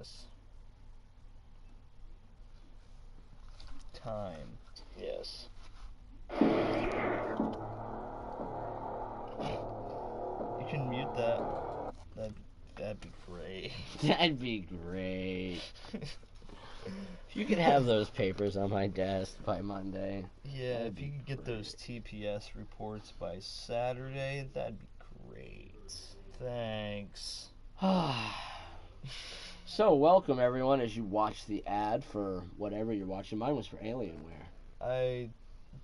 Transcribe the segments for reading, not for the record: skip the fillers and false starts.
Yes. Time. Yes. You can mute that. That'd be great. That'd be great. If you could have those papers on my desk by Monday. Yeah, if you could get those TPS reports by Saturday, that'd be great. Thanks. So, welcome everyone as you watch the ad for whatever you're watching. Mine was for Alienware. I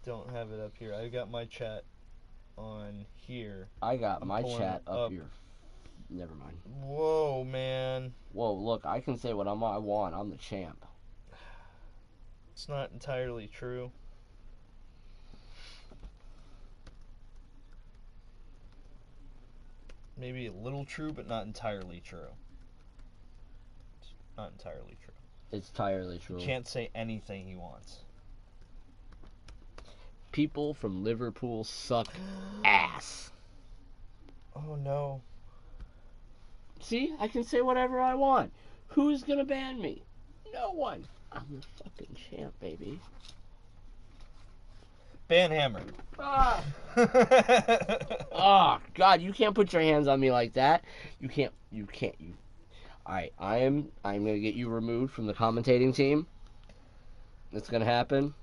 don't have it up here. I got my chat on here. I got my chat up here. Never mind. Whoa, man. Whoa, look, I can say what I want. I'm the champ. It's not entirely true. Maybe a little true, but not entirely true. It's not entirely true. It's entirely true. He can't say anything he wants. People from Liverpool suck ass. Oh, no. See, I can say whatever I want. Who's gonna ban me? No one. I'm the fucking champ, baby. Ban Hammer. Ah. Oh, God, you can't put your hands on me like that. You can't. Alright, I'm gonna get you removed from the commentating team. It's gonna happen.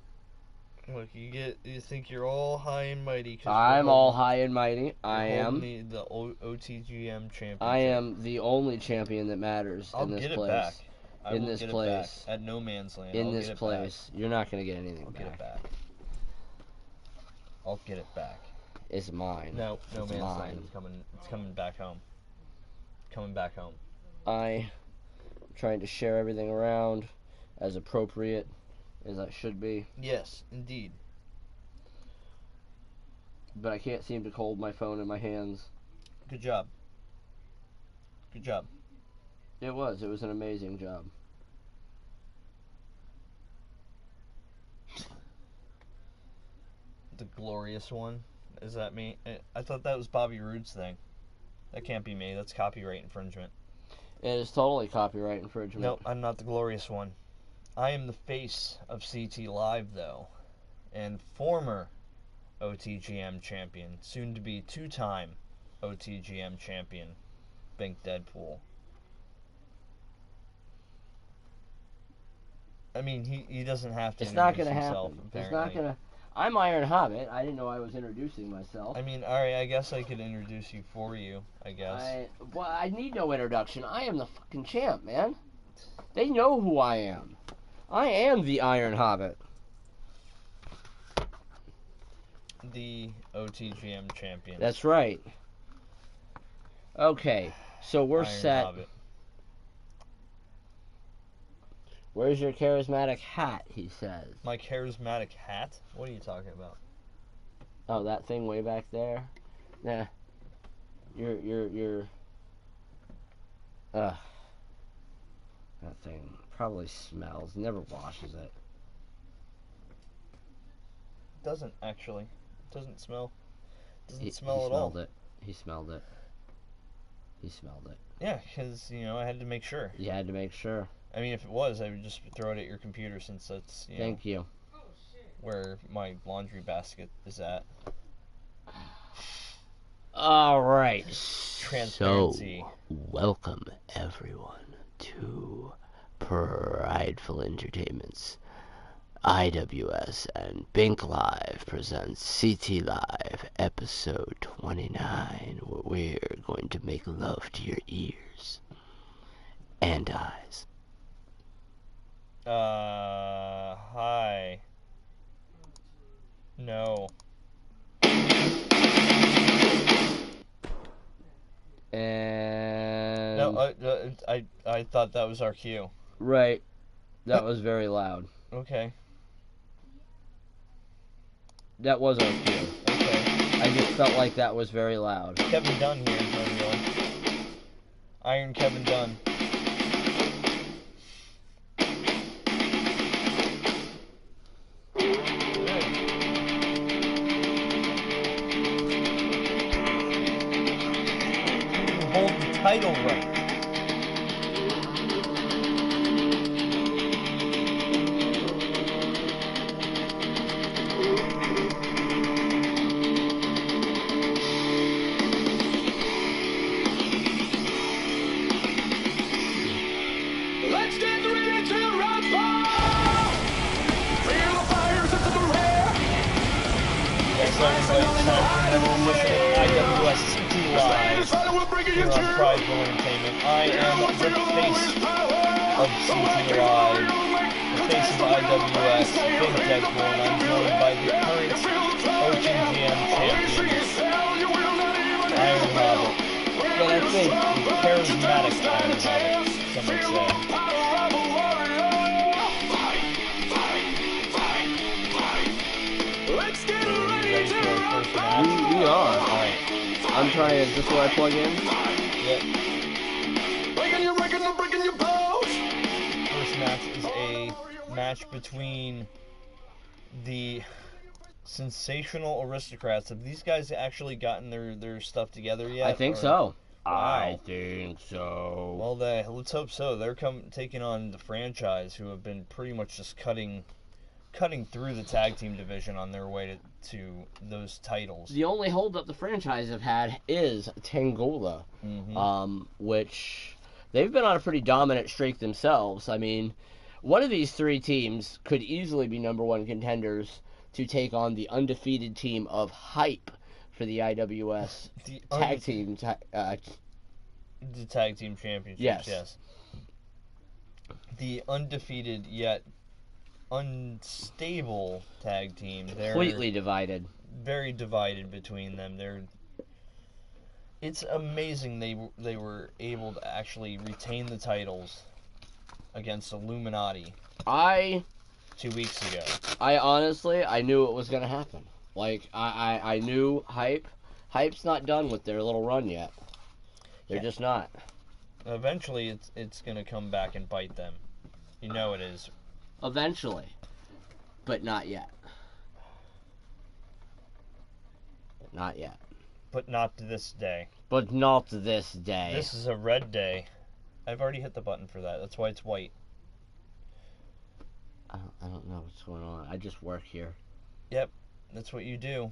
Look, you think you're all high and mighty. I'm all high and mighty. I am. The OTGM champion. I am the only champion that matters in this place. I'll get it back. In this place. At no man's land. In this place. You're not going to get anything back. I'll get it back. I'll get it back. It's mine. No it's man's mine. land. It's coming back home. Coming back home. I'm trying to share everything around as appropriate as I should be. Yes, indeed. But I can't seem to hold my phone in my hands. Good job. Good job. It was an amazing job. The glorious one? Is that me? I thought that was Bobby Roode's thing. That can't be me. That's copyright infringement. It is totally copyright infringement. No, I'm not the glorious one. I am the face of CT Live, though, and former OTGM champion, soon to be two-time OTGM champion, Bink Deadpool. I mean, he doesn't have to. It's not going to happen. It's not going to. I'm Iron Hobbit. I didn't know I was introducing myself. I mean, alright, I guess I could introduce you for you, I guess. I need no introduction. I am the fucking champ, man. They know who I am. I am the Iron Hobbit. The OTGM champion. That's right. Okay, so we're Iron set. Hobbit. Where's your charismatic hat, he says. My charismatic hat? What are you talking about? Oh, that thing way back there? Nah. That thing probably smells. Never washes it. Doesn't, actually. It doesn't smell. Doesn't smell at all. He smelled it. He smelled it. Yeah, because, I had to make sure. You had to make sure. I mean, if it was, I would just throw it at your computer since that's, Thank you. where my laundry basket is at. All right. Transparency. So, welcome everyone to Prideful Entertainment's IWS and Bink Live presents CT Live episode 29, where we're going to make love to your ears and eyes. Hi. No. And... No, I thought that was our cue. Right. That was very loud. Okay. That was our cue. Okay. I just felt like that was very loud. Kevin Dunn here, everyone. Iron Kevin Dunn. Hold the title right. Yes, everybody, it's time for another edition of IWS CT Live here on Prideful Entertainment. I am the face of CT Live, the face of IWS, Big Deadpool, and I'm joined by the current OTGM champion, Iron Hobbit. But I think The charismatic Iron Hobbit, some would say. Ready for our first match? we are. Alright. I'm trying. Is this where I plug in? Yep. First match is a match between the sensational aristocrats. Have these guys actually gotten their stuff together yet? I think or- so. Wow. I think so. Well, let's hope so. They're taking on the franchise, who have been pretty much just cutting through the tag team division on their way to those titles. The only holdup the franchise have had is Tangola, which they've been on a pretty dominant streak themselves. I mean, one of these three teams could easily be number one contenders to take on the undefeated team of Hype for the IWS tag team. The tag team championships. Yes. The undefeated yet unstable tag team. They're Completely divided. Very divided between them. It's amazing they were able to actually retain the titles against Illuminati 2 weeks ago. I knew it was going to happen. Like, I knew Hype's not done with their little run yet. They're just not. Eventually, it's going to come back and bite them. You know it is. Eventually. But not yet. Not yet. But not to this day. But not this day. This is a red day. I've already hit the button for that. That's why it's white. I don't know what's going on. I just work here. Yep. That's what you do.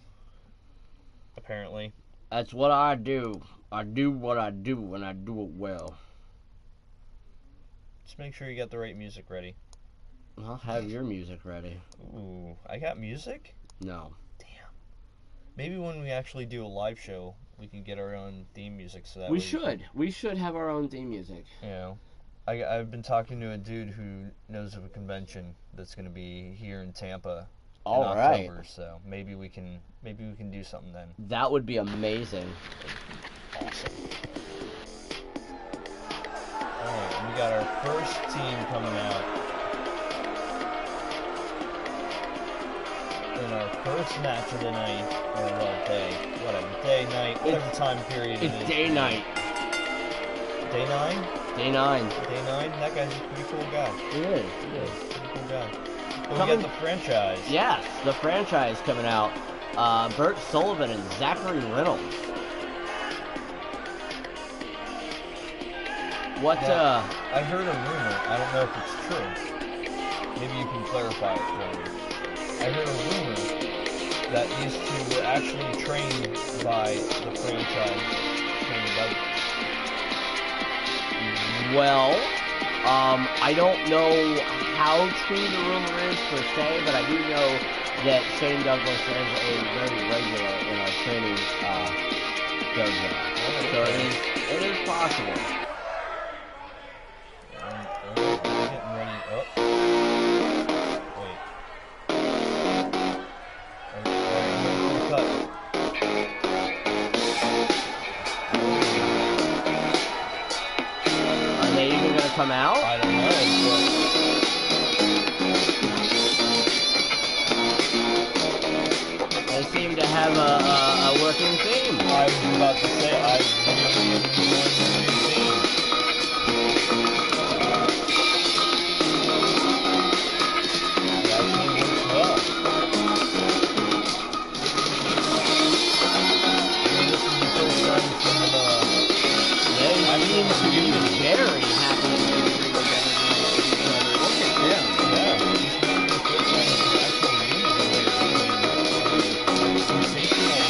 Apparently. That's what I do. I do what I do, and I do it well. Just make sure you got the right music ready. I'll have your music ready. Ooh, I got music? No. Damn. Maybe when we actually do a live show, we can get our own theme music. So that We should have our own theme music. You know, I've been talking to a dude who knows of a convention that's going to be here in Tampa in October. So maybe we can do something then. That would be amazing. Awesome. Alright, we got our first team coming out. In our first match of the night, or day, night, whatever time period it is. It's day night. Day 9? Day 9. Day 9? That guy's a pretty cool guy. He is. Pretty cool guy. But we got the franchise. Yes, the franchise coming out. Bert Sullivan and Zachary Reynolds. I heard a rumor. I don't know if it's true. Maybe you can clarify it for me. I heard a rumor that these two were actually trained by the franchise training buddy. Well, I don't know how true the rumor is per se, but I do know that Shane Douglas is a very regular in our training dojo. So it is possible. Getting ready. Oh. Wait. Cut. Are they even going to come out? I don't know. They seem to have a working theme. I was about to say, I really enjoyed the new theme. It actually works well. This is the first time from They seem to be very happy to be together. Look at them. Yeah, this is the first time from actual sensational.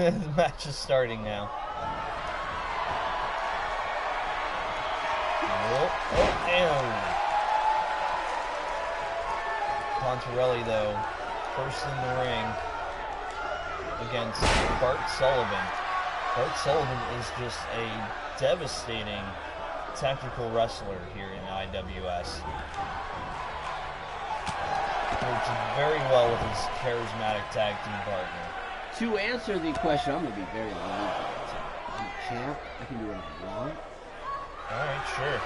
The match is starting now. And Pontarelli, though, first in the ring against Bart Sullivan. Bart Sullivan is just a devastating tactical wrestler here in IWS. Works very well with his charismatic tag team partner. To answer the question, I'm going to be very loud. I'm a champ. I can do what I want. Alright, sure.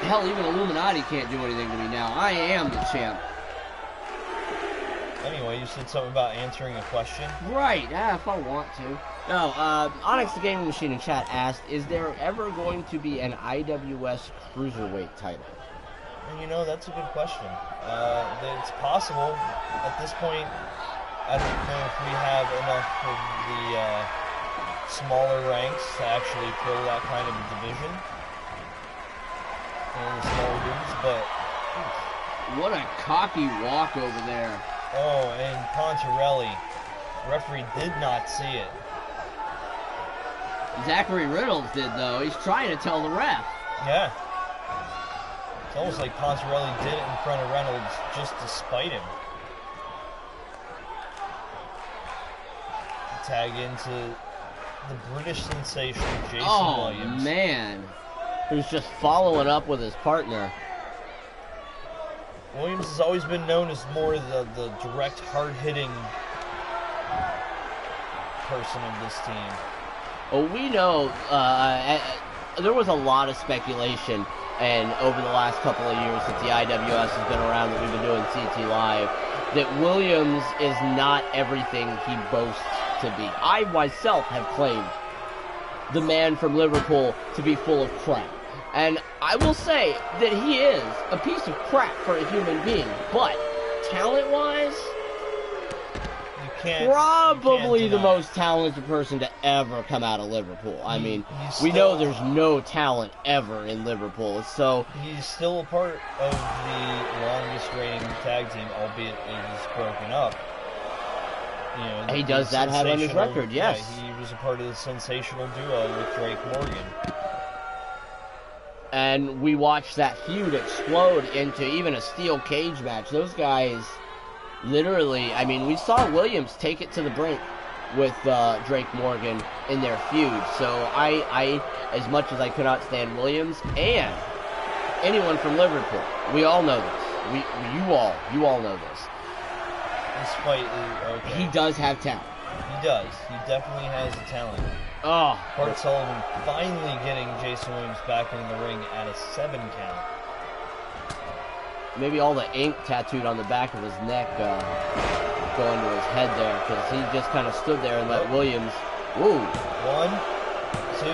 Hell, even Illuminati can't do anything to me now. I am the champ. Anyway, you said something about answering a question? Right, if I want to. No, Onyx the Gaming Machine in chat asked, is there ever going to be an IWS Cruiserweight title? And you know, that's a good question. It's possible. At this point, I don't know if we have enough of the smaller ranks to actually fill that kind of a division. And the smaller dudes, but... What a cocky walk over there. Oh, and Pontarelli. Referee did not see it. Zachary Reynolds did, though. He's trying to tell the ref. Yeah. It's almost like Pontarelli did it in front of Reynolds just to spite him. Tag into the British sensation, Jason Williams. Oh, man. Who's just following up with his partner. Williams has always been known as more the direct, hard-hitting person of this team. Well, we know there was a lot of speculation, and over the last couple of years that the IWS has been around, that we've been doing CT Live, that Williams is not everything he boasts to be. I myself have claimed the man from Liverpool to be full of crap. And I will say that he is a piece of crap for a human being, but talent-wise, probably the most talented person to ever come out of Liverpool. I mean, we know there's no talent ever in Liverpool, so... He's still a part of the longest-reigning tag team, albeit it is broken up. You know, he does that have on his record, yes. Yeah, he was a part of the sensational duo with Drake Morgan. And we watched that feud explode into even a steel cage match. Those guys, literally, I mean, we saw Williams take it to the brink with Drake Morgan in their feud. So I, as much as I could not stand Williams and anyone from Liverpool, we all know this. You all know this. This fight is okay. He does have talent. He does. He definitely has the talent. Oh. Bart Sullivan finally getting Jason Williams back in the ring at a 7 count. Maybe all the ink tattooed on the back of his neck go into his head there, because he just kind of stood there and let Williams... Woo! 1, 2,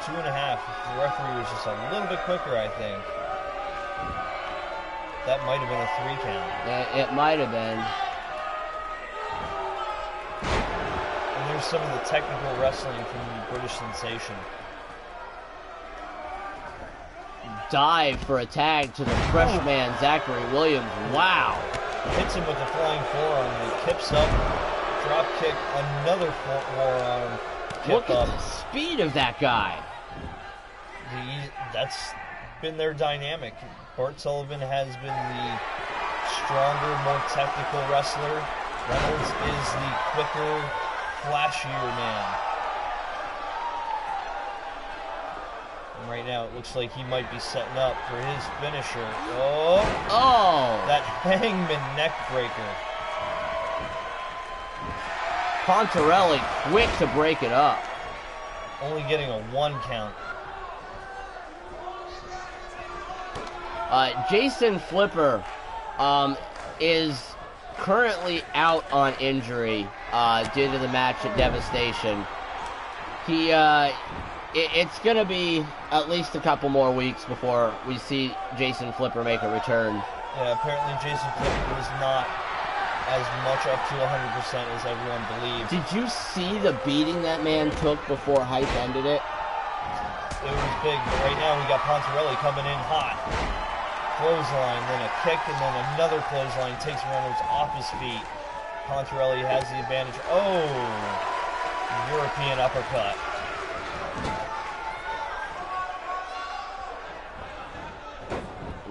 2.5. The referee was just a little bit quicker, I think. That might have been a 3 count. Yeah, it might have been. And there's some of the technical wrestling from the British sensation. Dive for a tag to the fresh man, Zachary Williams. Wow. Hits him with a flying forearm, and he kips up, drop kick, another forearm, Look at the speed of that guy. That's been their dynamic. Bart Sullivan has been the stronger, more technical wrestler. Reynolds is the quicker, flashier man. And right now it looks like he might be setting up for his finisher. Oh! That hangman neck breaker. Pontarelli quick to break it up. Only getting a 1 count. Jason Flipper is currently out on injury due to the match at Devastation. It's going to be at least a couple more weeks before we see Jason Flipper make a return. Yeah, apparently Jason Flipper was not as much up to 100% as everyone believed. Did you see the beating that man took before Hype ended it? It was big, but right now we got Pontarelli coming in hot. Clothesline, then a kick, and then another clothesline takes Reynolds off his feet. Pontarelli has the advantage. Oh, European uppercut.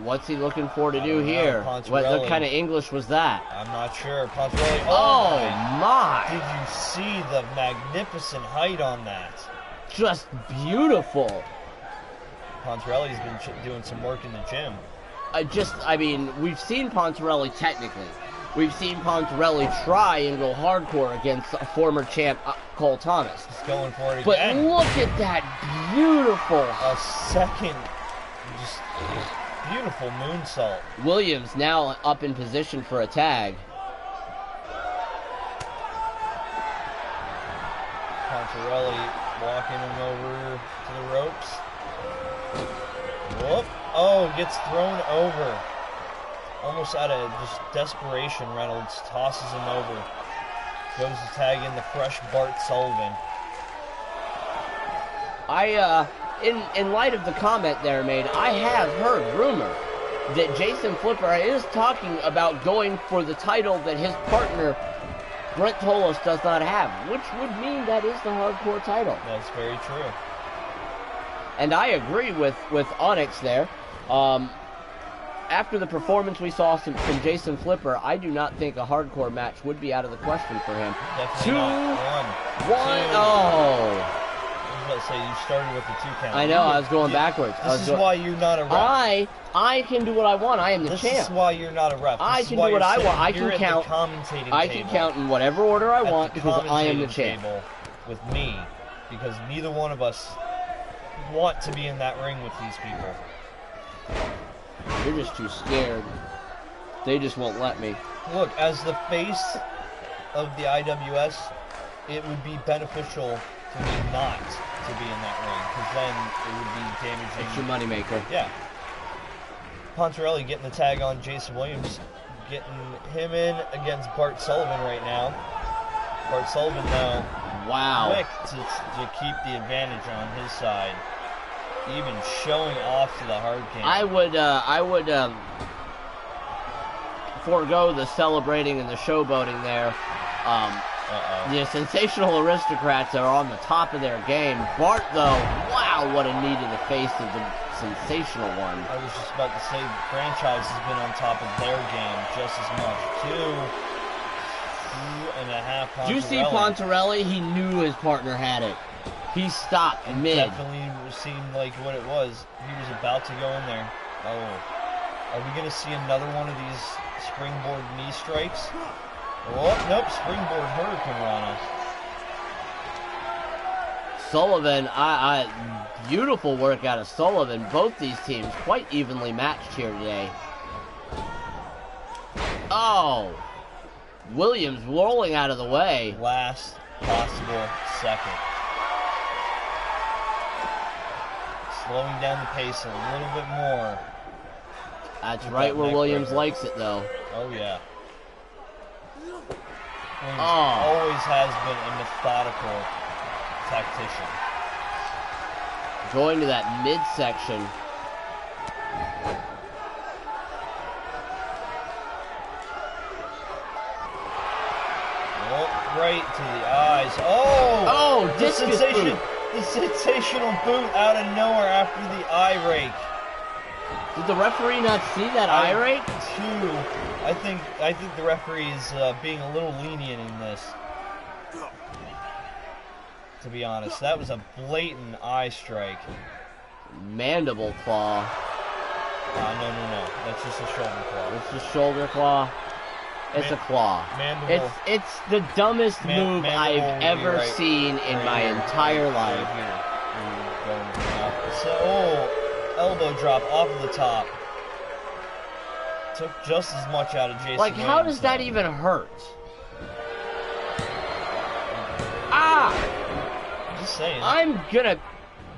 What's he looking for to do here? What kind of English was that? I'm not sure. Pontarelli. Oh my! Did you see the magnificent height on that? Just beautiful. Pontarelli's been doing some work in the gym. I mean, we've seen Pontarelli technically. We've seen Pontarelli try and go hardcore against a former champ, Cole Thomas. He's going for it but again. But look at that beautiful. A second, just beautiful moonsault. Williams now up in position for a tag. Pontarelli walking him over to the ropes. Whoop. Oh, gets thrown over. Almost out of just desperation, Reynolds tosses him over. Goes to tag in the fresh Bart Sullivan. In light of the comment there made, I have heard rumor that Jason Flipper is talking about going for the title that his partner Brent Tolos does not have, which would mean that is the hardcore title. That's very true. And I agree with Onyx there. After the performance we saw from Jason Flipper, I do not think a hardcore match would be out of the question for him. Definitely not. One. Oh. I was about to say, you started with the 2 count. I know, I was going backwards. This is why you're not a ref. I can do what I want. I am the champ. This is why you're not a ref. I can do what I want. I can count. I can count in whatever order I want because I am the champ. With me, because neither one of us want to be in that ring with these people. You're just too scared. They just won't let me. Look, as the face of the IWS, it would be beneficial for me not to be in that ring, because then it would be damaging. It's your moneymaker. Yeah. Pontarelli getting the tag on Jason Williams, getting him in against Bart Sullivan right now. Bart Sullivan, though, quick to keep the advantage on his side, even showing off to the hard cam. I would forego the celebrating and the showboating there. The Sensational Aristocrats are on the top of their game. Bart, though, wow, what a knee to the face of the Sensational One. I was just about to say, the franchise has been on top of their game just as much. 2.5 Pontarelli. Did you see Pontarelli? He knew his partner had it. He stopped mid. Definitely seemed like what it was. He was about to go in there. Oh. Are we going to see another one of these springboard knee strikes? Oh, nope, springboard hurricane Rana. Sullivan, beautiful work out of Sullivan. Both these teams quite evenly matched here today. Oh, Williams rolling out of the way. Last possible second. Slowing down the pace a little bit more. That's right where Williams likes it, though. Oh, yeah. Williams always has been a methodical tactician. Going to that midsection. Oh, right to the eyes. Oh! The sensational boot out of nowhere after the eye rake. Did the referee not see that eye rake? I think the referee is being a little lenient in this. To be honest, that was a blatant eye strike. Mandible claw. No. That's just a shoulder claw. It's just shoulder claw. It's a claw. Mandible. It's the dumbest move I've ever seen in my entire life. Right here. Elbow drop off of the top. Took just as much out of Jason Like, how does that even hurt? I'm just saying. I'm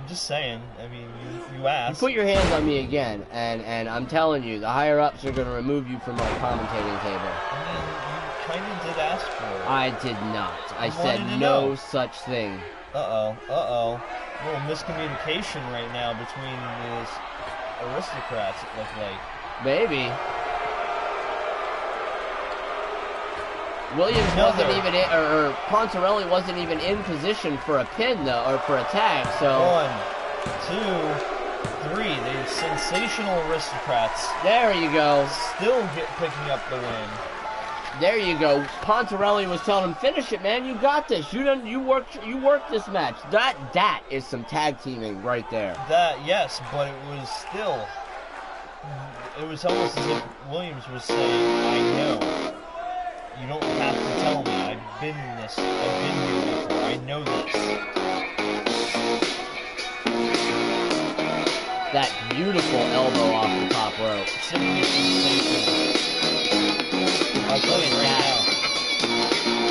just saying. I mean, you asked. You put your hands on me again, and I'm telling you, the higher-ups are going to remove you from our commentating table. I mean, you kind of did ask for it. I did not. I said no such thing. Uh-oh. A little miscommunication right now between these aristocrats, it looked like. Maybe. Williams wasn't even in, or Pontarelli wasn't even in position for a pin, though, or for a tag, so... 1, 2, 3. The sensational aristocrats. There you go. Still picking up the win. There you go. Pontarelli was telling him, finish it, man. You got this. You worked this match. That is some tag teaming right there. Yes, but it was still... It was almost as if Williams was saying, I know. You don't have to tell me. I've been in this. I've been here before. I know this. That beautiful elbow off the top rope. Simply sensational. I'll tell you right now.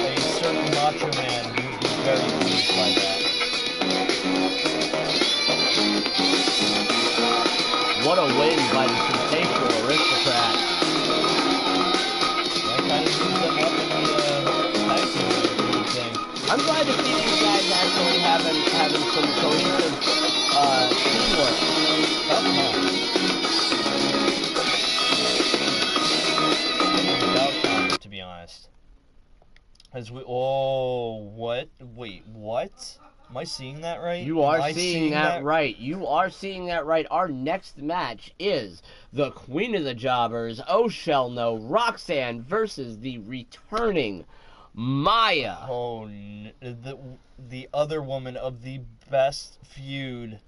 A certain macho man would be very pleased by that. What a win by the sensational aristocrat. That kind of moves them up in the tag team thing. I'm glad to see these guys actually having some cohesive teamwork. Without comment, to be honest. As we what? Wait, what? Am I seeing that right? You are seeing that right. You are seeing that right. Our next match is the Queen of the Jobbers, Oh Shell No, Roxanne versus the returning Maya. Oh, the other woman of the best feud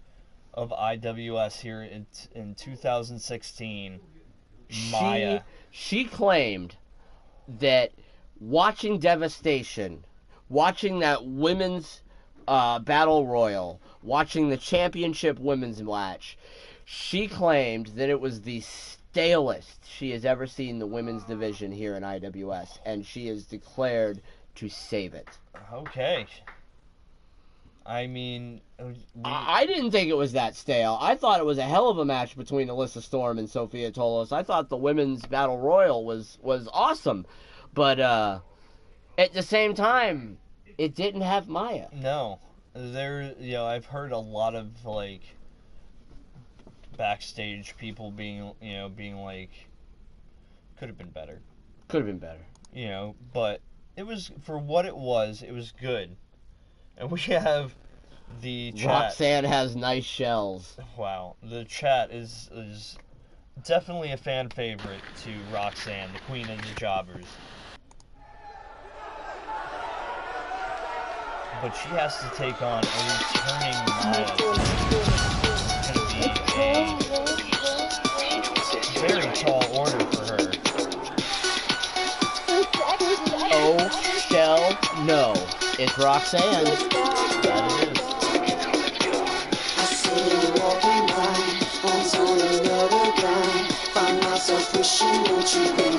of IWS here in 2016, Maya. She claimed that watching Devastation, watching that women's Battle Royal, watching the championship women's match, she claimed that it was the stalest she has ever seen the women's division here in IWS, and she has declared to save it. Okay. I mean... I didn't think it was that stale. I thought it was a hell of a match between Alyssa Storm and Sophia Tolos. I thought the women's Battle Royal was awesome. But at the same time, it didn't have Maya. No. I've heard a lot of, backstage people being like, could have been better. Could have been better. But it was, for what it was good. And we have the chat. Roxanne has nice shells. Wow. The chat is definitely a fan favorite to Roxanne, the Queen of the Jobbers. But she has to take on a returning Maya. It's going to be a very tall order for her. Oh, Shell No. It's Roxanne. That it is. I see you walking by, arms on another guy. Find myself wishing, won't you be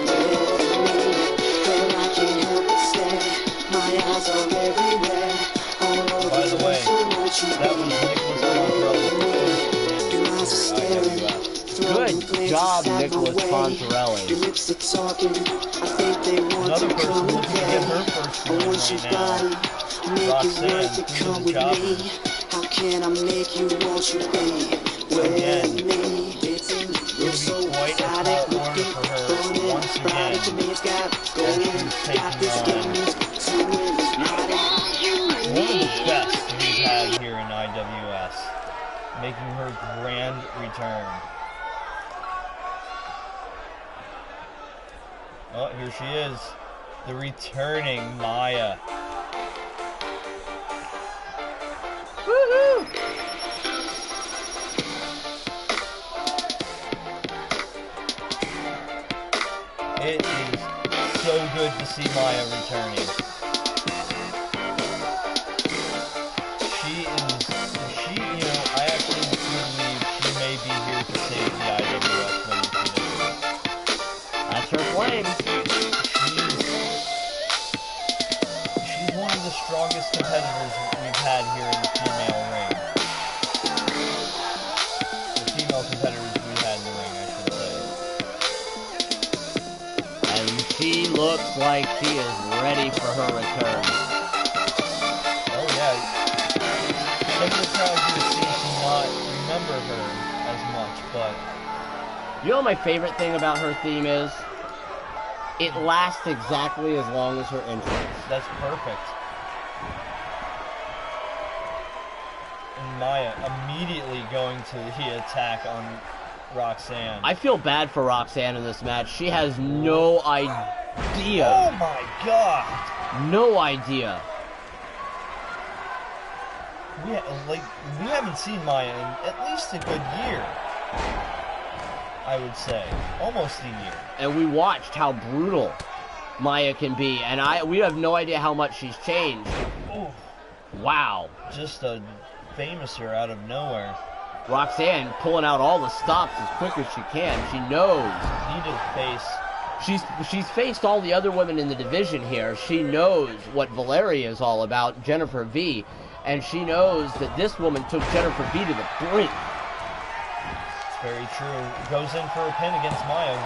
there with me? Girl, I can't help but stare. My eyes are everywhere. All over. By the way, that was Nicholas Pontarelli. Good job, Nicholas Pontarelli. Your lips are talking. I think they want Another to person come looking to get her together. first I win want your right now. body. Make it work to Roxanne, come Queen of the with me. How can I make you want you, babe? Again, With me. You're so quite a tall exotic order looking, for her burning, once again, bright to me, it's got as going. she's Got this taking game, on to win, not it. one of the best we've had here in IWS, making her grand return. Oh, here she is, the returning Maya. Woohoo! It is so good to see Maya returning. I actually believe she may be here to save the IWS Women's Division. That's her claim. She's one of the strongest competitors we've had here in the female ring. The female competitors we've had in the ring, I should say. And she looks like she is ready for her return. Oh yeah. Some of the crowd here seem to not remember her as much, but... You know what my favorite thing about her theme is? It lasts exactly as long as her entrance. That's perfect. And Maya immediately going to the attack on Roxanne. I feel bad for Roxanne in this match. She has no idea. Oh my god! No idea. We haven't seen Maya in at least a good year. I would say. Almost a year. And we watched how brutal Maya can be, and we have no idea how much she's changed. Ooh. Wow. Just a famouser out of nowhere. Roxanne pulling out all the stops as quick as she can. She knows. Needed face. She's faced all the other women in the division here. She knows what Valeria is all about, Jennifer V, and she knows that this woman took Jennifer V to the brink. It's very true. Goes in for a pin against Maya.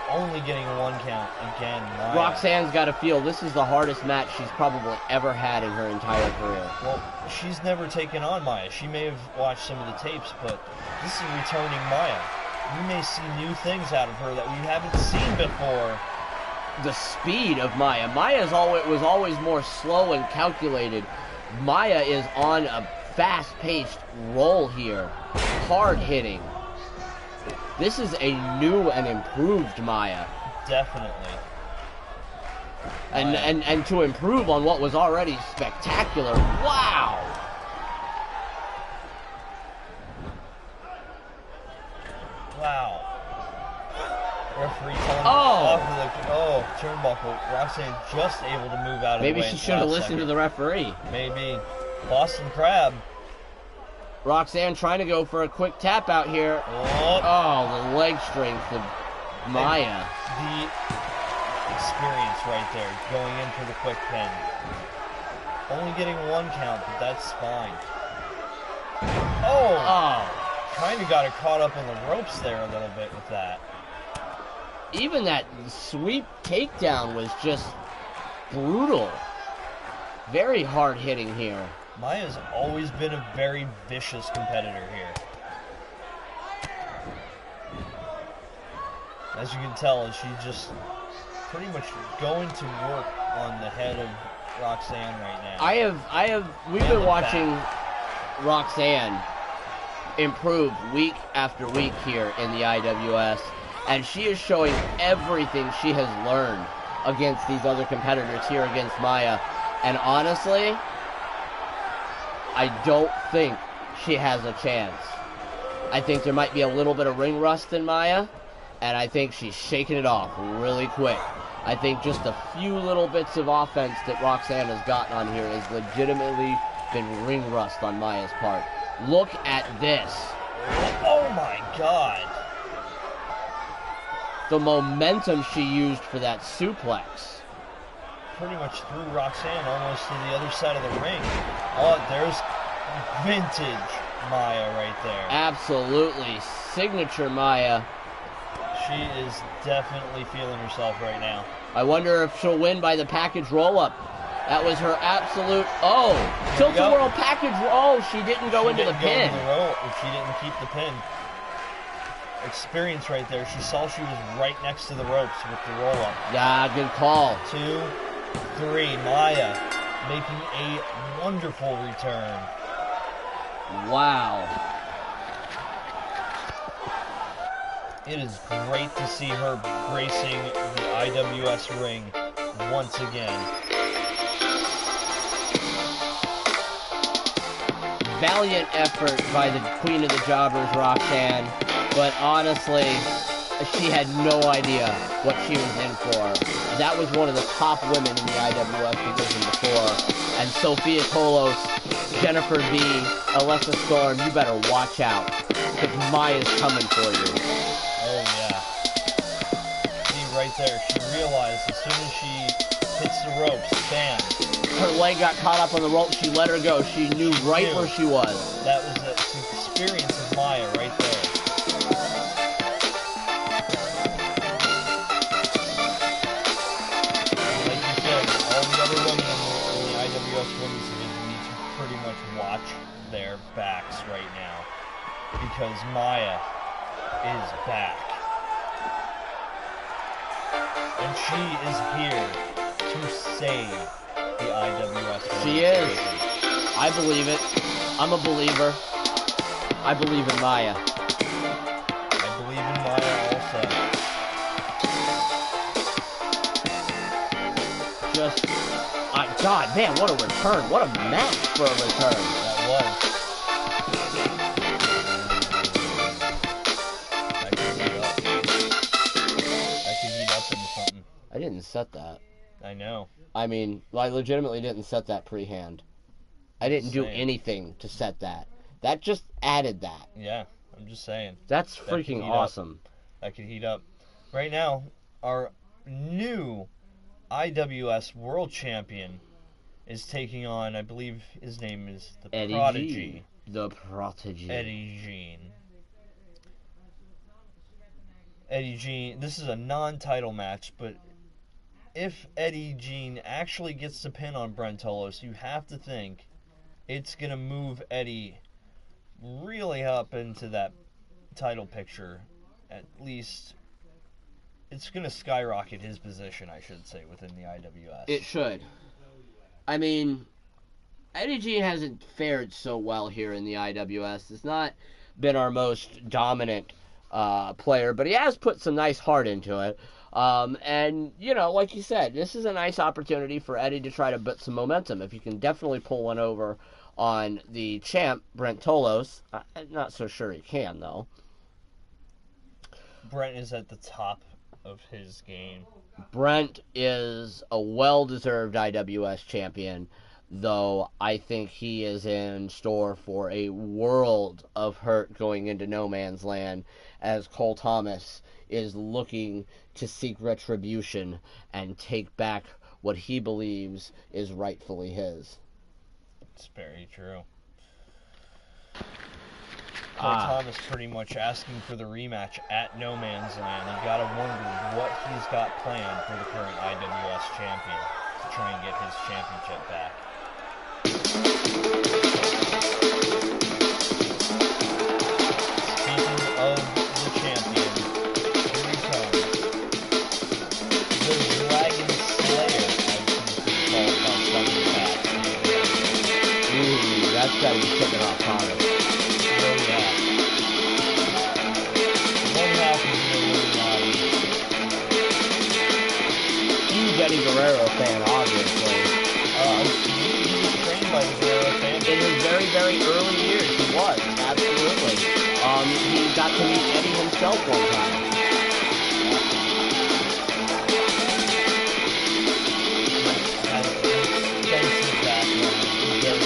Only getting a 1 count again. Maya. Roxanne's got to feel this is the hardest match she's probably ever had in her entire career. Well, she's never taken on Maya. She may have watched some of the tapes, but this is returning Maya. We may see new things out of her that we haven't seen before. The speed of Maya. Was always more slow and calculated. Maya is on a fast-paced roll here. Hard hitting. This is a new and improved Maya. Definitely. And to improve on what was already spectacular. Wow! Wow. Referee telling off of the turnbuckle. Roxanne just able to move out of the way. Maybe she should have listened to the referee. Maybe. Boston Crab. Roxanne trying to go for a quick tap out here. Oh, the leg strength of Maya. The experience right there, going in for the quick pin. Only getting 1 count, but that's fine. Kind of got her caught up on the ropes there a little bit with that. Even that sweep takedown was just brutal. Very hard hitting here. Maya's always been a very vicious competitor here. As you can tell, she's just pretty much going to work on the head of Roxanne right now. We've been watching Roxanne improve week after week here in the IWS, and she is showing everything she has learned against these other competitors here against Maya. And honestly, I don't think she has a chance. I think there might be a little bit of ring rust in Maya, and I think she's shaking it off really quick. I think just a few little bits of offense that Roxanne has gotten on here has legitimately been ring rust on Maya's part. Look at this. Oh my god. The momentum she used for that suplex. Pretty much threw Roxanne almost to the other side of the ring. Oh, there's vintage Maya right there. Absolutely. Signature Maya. She is definitely feeling herself right now. I wonder if she'll win by the package roll-up. That was her absolute... Tilt-a-whirl package roll. She didn't go into the pin. She didn't keep the pin. Experience right there. She saw she was right next to the ropes with the roll-up. Yeah, good call. 2, 3. Maya making a wonderful return. Wow. It is great to see her gracing the IWS ring once again. Valiant effort by the Queen of the Jobbers, Roxanne, but honestly, she had no idea what she was in for. That was one of the top women in the IWS division before, and Sophia Tolos, Jennifer V, Alessa Storm, you better watch out, because Maya's coming for you. Oh yeah. See right there, she realized as soon as she hits the ropes, bam. Her leg got caught up on the rope, she let her go. She knew right where she was. That was the experience of Maya right there. Like you said, all the other women in the IWS Women's Division need to pretty much watch their backs right now. Because Maya is back. And she is here to save the IWS. She is. I believe it. I'm a believer. I believe in Maya. I believe in Maya Just, God, man, what a return. What a match for a return. That was. I could heat up into something. I didn't set that. I know. I mean, I legitimately didn't set that pre-hand. I didn't do Same. anything to set that. That just added that. Yeah, I'm just saying. That's That could freaking heat awesome. I could heat up. Right now, our new IWS World Champion is taking on, I believe his name is the Eddie Prodigy. G. The Prodigy. Eddie Jean. Eddie Jean, this is a non-title match, but if Eddie Jean actually gets the pin on Brent Tolos, you have to think it's going to move Eddie really up into that title picture. At least it's going to skyrocket his position, I should say, within the IWS. It should. I mean, Eddie Jean hasn't fared so well here in the IWS. It's not been our most dominant player, but he has put some nice heart into it. And, you know, like you said, this is a nice opportunity for Eddie to try to put some momentum. If you can definitely pull one over on the champ, Brent Tolos. I'm not so sure he can, though. Brent is at the top of his game. Brent is a well-deserved IWS champion, though I think he is in store for a world of hurt going into no man's land as Cole Thomas is looking to seek retribution and take back what he believes is rightfully his. It's very true. Cole Thomas pretty much asking for the rematch at No Man's Land. You gotta wonder what he's got planned for the current IWS champion to try and get his championship back. Speaking of the champion, here he comes. The Dragon Slayer, as he's been called on some of the past. Ooh, that's gotta be kicking off Thomas. Eddie Guerrero fan, obviously. He was trained by the Guerrero family. In his very, very early years, he was, absolutely. He got to meet Eddie himself one time. Has extensive background, very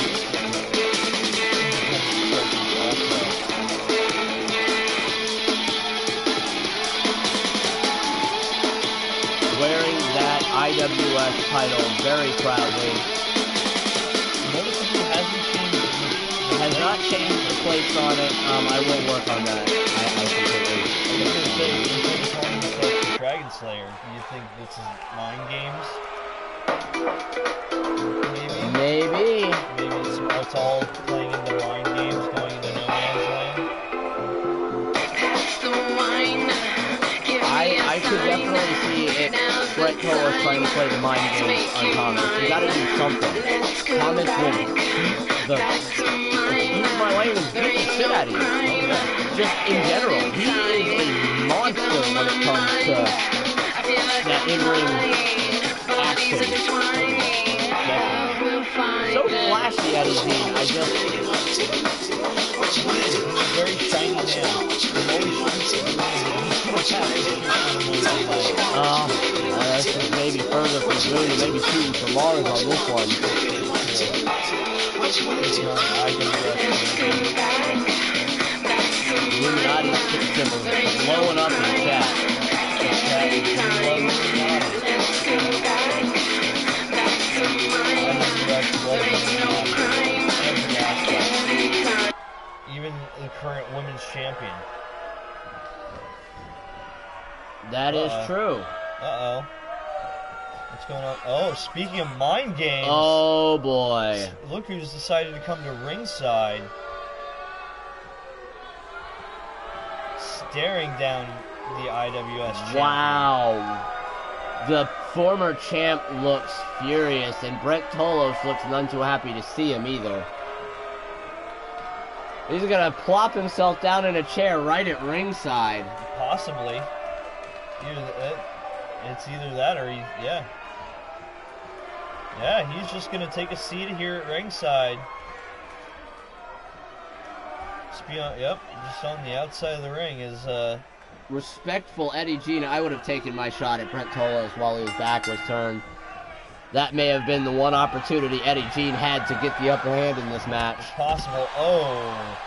wearing that IWS title very proudly. Notice he hasn't changed. Has not changed the plates on it. I will work on that. I completely. I was going to say, instead of calling himself the Dragon Slayer, do you think this is mind games? Maybe. Maybe it's all playing into mind games, going into no man's land. I could definitely see it. Brett Tolos trying to play the mind games on Thomas. You gotta do something. Thomas will excuse my language, beat the shit out of you. Just in general, he is a monster when it comes to that in-ring action. So flashy at his game, I just... Very shiny nail. This is maybe further from Boone, maybe shooting for Mars on this one. Illuminati's symbols blowing up in chat. Even the current women's champion. That is true. Uh-oh. What's going on? Oh, speaking of mind games. Oh, boy. Look who's decided to come to ringside. Staring down the IWS champion. Wow. The former champ looks furious, and Brent Tolos looks none too happy to see him either. He's gonna plop himself down in a chair right at ringside. Possibly. It's either that or yeah. Yeah, he's just gonna take a seat here at ringside. Just on the outside of the ring is Respectful Eddie Jean. I would have taken my shot at Brent Tolos while his back was turned. That may have been the one opportunity Eddie Jean had to get the upper hand in this match. possible. Oh,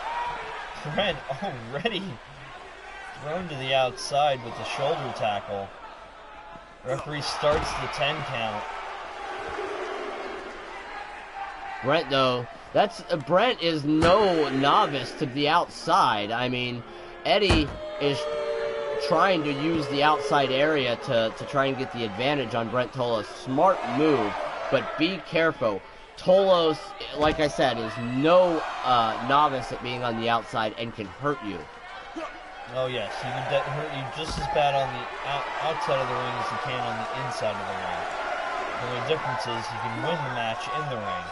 Brent already thrown to the outside with the shoulder tackle. Referee starts the 10 count. Brent, though, Brent is no novice to the outside. I mean, Eddie is trying to use the outside area to try and get the advantage on Brent Tolos. Smart move, but be careful. Tolos, like I said, is no novice at being on the outside and can hurt you. Oh yes, he can hurt you just as bad on the outside of the ring as he can on the inside of the ring. The only difference is he can win the match in the ring.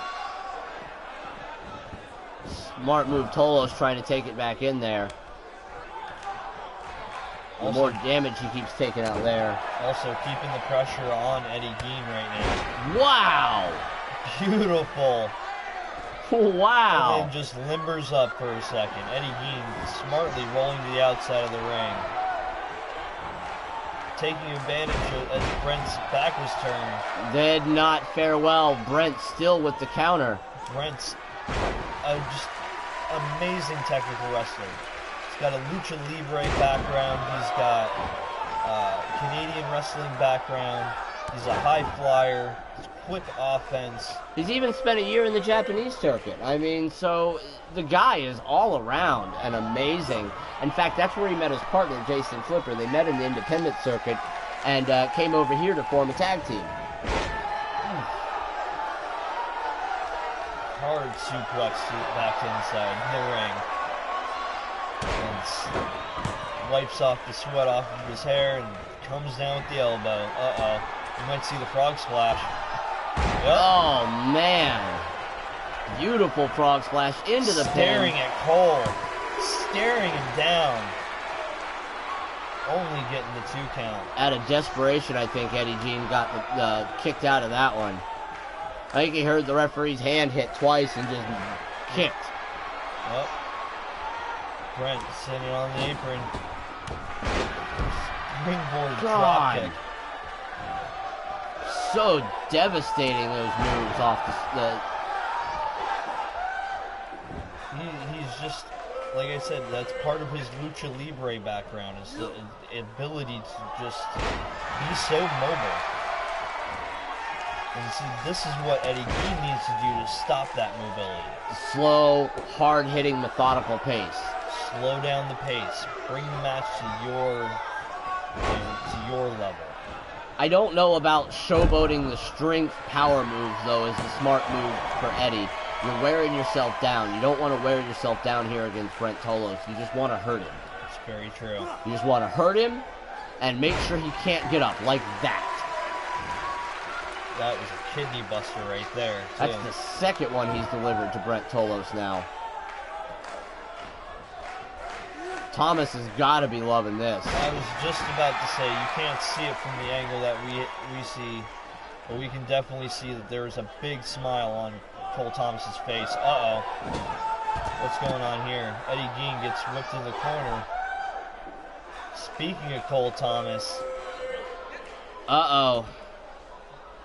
Smart move, Tolos trying to take it back in there. The more damage he keeps taking out there. Also keeping the pressure on Eddie Gein right now. Wow! Beautiful. Wow! And then just limbers up for a second. Eddie Gein smartly rolling to the outside of the ring. Taking advantage as Brent's back was turned. Did not fare well. Brent still with the counter. Brent's just amazing technical wrestler. He's got a lucha libre background. He's got Canadian wrestling background. He's a high flyer. He's quick offense. He's even spent a year in the Japanese circuit. I mean, so the guy is all around and amazing. In fact, that's where he met his partner, Jason Flipper. They met in the independent circuit and came over here to form a tag team. Hard suplex back inside the ring. And wipes off the sweat off of his hair and comes down with the elbow. Uh-oh. You might see the frog splash. Yep. Oh, man. Beautiful frog splash into the pin. Staring at Cole. Staring him down. Only getting the 2 count. Out of desperation, I think Eddie Jean got kicked out of that one. I think he heard the referee's hand hit twice and just kicked. Yep. Brent sitting on the apron. Springboard drop kick. So devastating, those moves off He's just, like I said, that's part of his lucha libre background, is the ability to just be so mobile. And see, this is what Eddie Gein needs to do to stop that mobility. Slow, hard-hitting, methodical pace. Slow down the pace. Bring the match to your level. I don't know about showboating the strength power moves, though, is the smart move for Eddie. You're wearing yourself down. You don't want to wear yourself down here against Brent Tolos. You just want to hurt him. It's very true. You just want to hurt him and make sure he can't get up like that. That was a kidney buster right there, too. That's the second one he's delivered to Brent Tolos now. Thomas has got to be loving this. I was just about to say, you can't see it from the angle that we see, but we can definitely see that there's a big smile on Cole Thomas's face. Uh-oh. What's going on here? Eddie Gein gets whipped in the corner. Speaking of Cole Thomas. Uh-oh.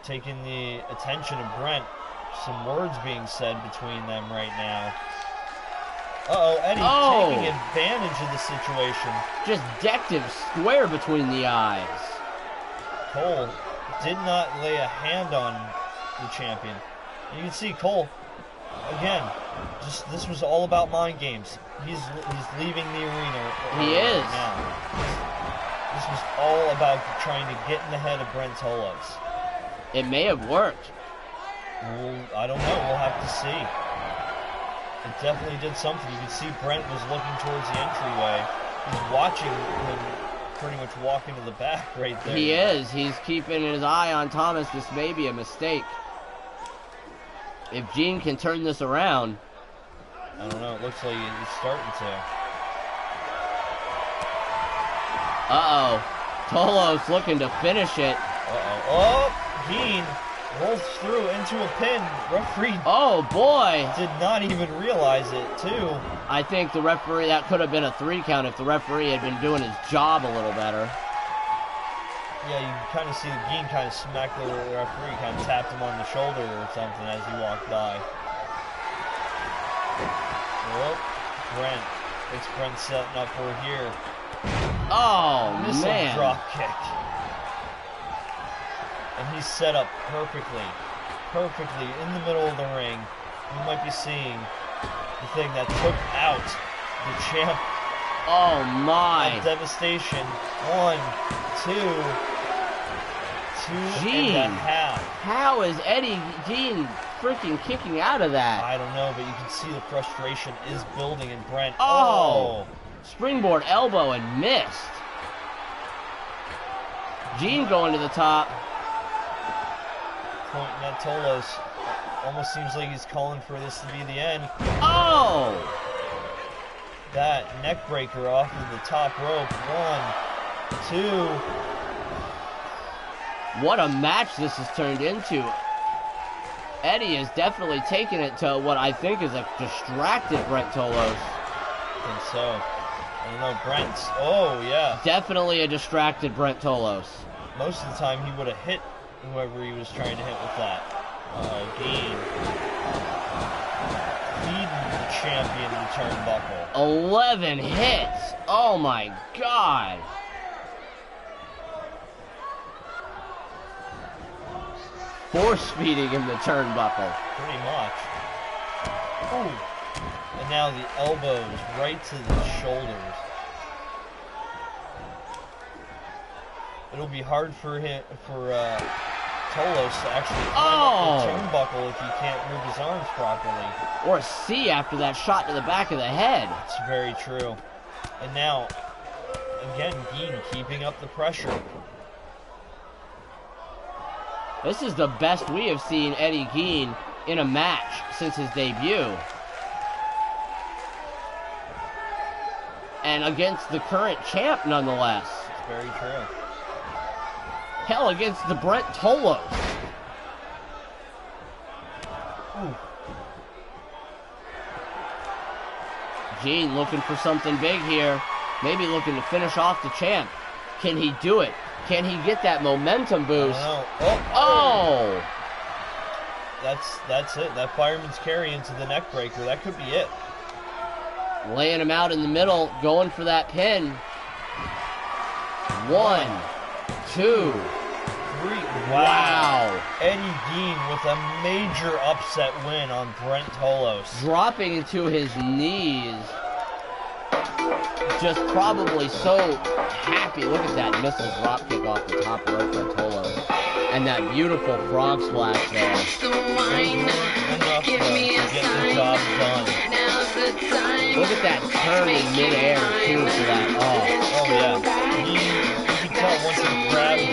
Taking the attention of Brent. Some words being said between them right now. Uh-oh, Eddie taking advantage of the situation. Just decked him square between the eyes. Cole did not lay a hand on the champion. You can see Cole, again, this was all about mind games. He's leaving the arena. He is. Now. This was all about trying to get in the head of Brent Tolos. It may have worked. Well, I don't know. We'll have to see. It definitely did something. You can see Brent was looking towards the entryway. He's watching him pretty much walking to the back right there. He is. He's keeping his eye on Thomas. This may be a mistake. If Gene can turn this around. I don't know. It looks like he's starting to. Uh-oh. Tolos looking to finish it. Uh-oh. Oh, Gene rolls through into a pin. Referee Oh, boy. did not even realize it, too. I think the referee, that could have been a 3 count if the referee had been doing his job a little better. Yeah, you can kind of see the Gene kind of smacked the referee, kind of tapped him on the shoulder or something as he walked by. Oh, Brent. It's Brent setting up for here. Oh, Missile man. drop kick. And he's set up perfectly in the middle of the ring. We might be seeing the thing that took out the champ. Oh, my. Devastation. 1, 2, 2.5. How is Eddie Gene freaking kicking out of that? I don't know, but you can see the frustration is building in Brent. Oh! Springboard elbow and missed. Gene going to the top. Pointing at Tolos. Almost seems like he's calling for this to be the end. Oh! That neck breaker off of the top rope. 1, 2. What a match this has turned into. Eddie is definitely taking it to what I think is a distracted Brent Tolos. I think so. I don't know, Brent's. Oh, yeah. Definitely a distracted Brent Tolos. Most of the time he would have hit whoever he was trying to hit with that. Gain. Leading the champion in the turnbuckle. 11 hits. Oh my God. Force feeding in the turnbuckle. Pretty much. Ooh. And now the elbows right to the shoulders. It'll be hard for him, Tolos to actually climb up the turnbuckle if he can't move his arms properly. Or C after that shot to the back of the head. It's very true. And now, again, Gene keeping up the pressure. This is the best we have seen Eddie Gene in a match since his debut. And against the current champ, nonetheless. It's very true. Hell, against the Brent Tolos. Ooh. Gene looking for something big here. Maybe looking to finish off the champ. Can he do it? Can he get that momentum boost? Oh! That's it. That fireman's carry into the neck breaker. That could be it. Laying him out in the middle, going for that pin. 1, 2, 3. Wow. Eddie Gene with a major upset win on Brent Tolos. Dropping into his knees. Just probably so happy. Look at that missile drop kick off the top rope by Tolos. And that beautiful frog splash there. Enough to get the job done. Look at that turn in midair too for that. Oh yeah. You can tell once he grabbed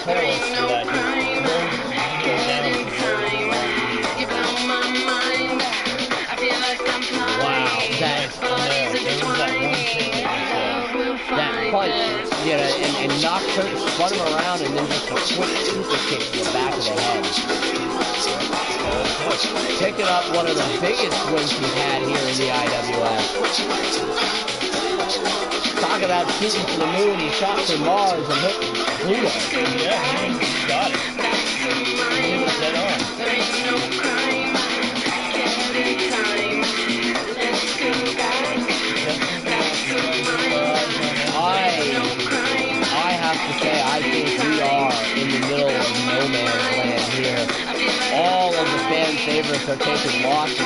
Tolos for that, he throws down. Wow, that punch, and knocked him, spun him around, and then just a quick super kick to the back of the head. Picking up one of the biggest wins he's had here in the IWS. Talk about shooting for the moon, he shot for Mars and hit Pluto. Yeah, he got it. He was dead on. I have to say, I think we are in the middle of no man's land here. All of the fan favorites are taking losses to.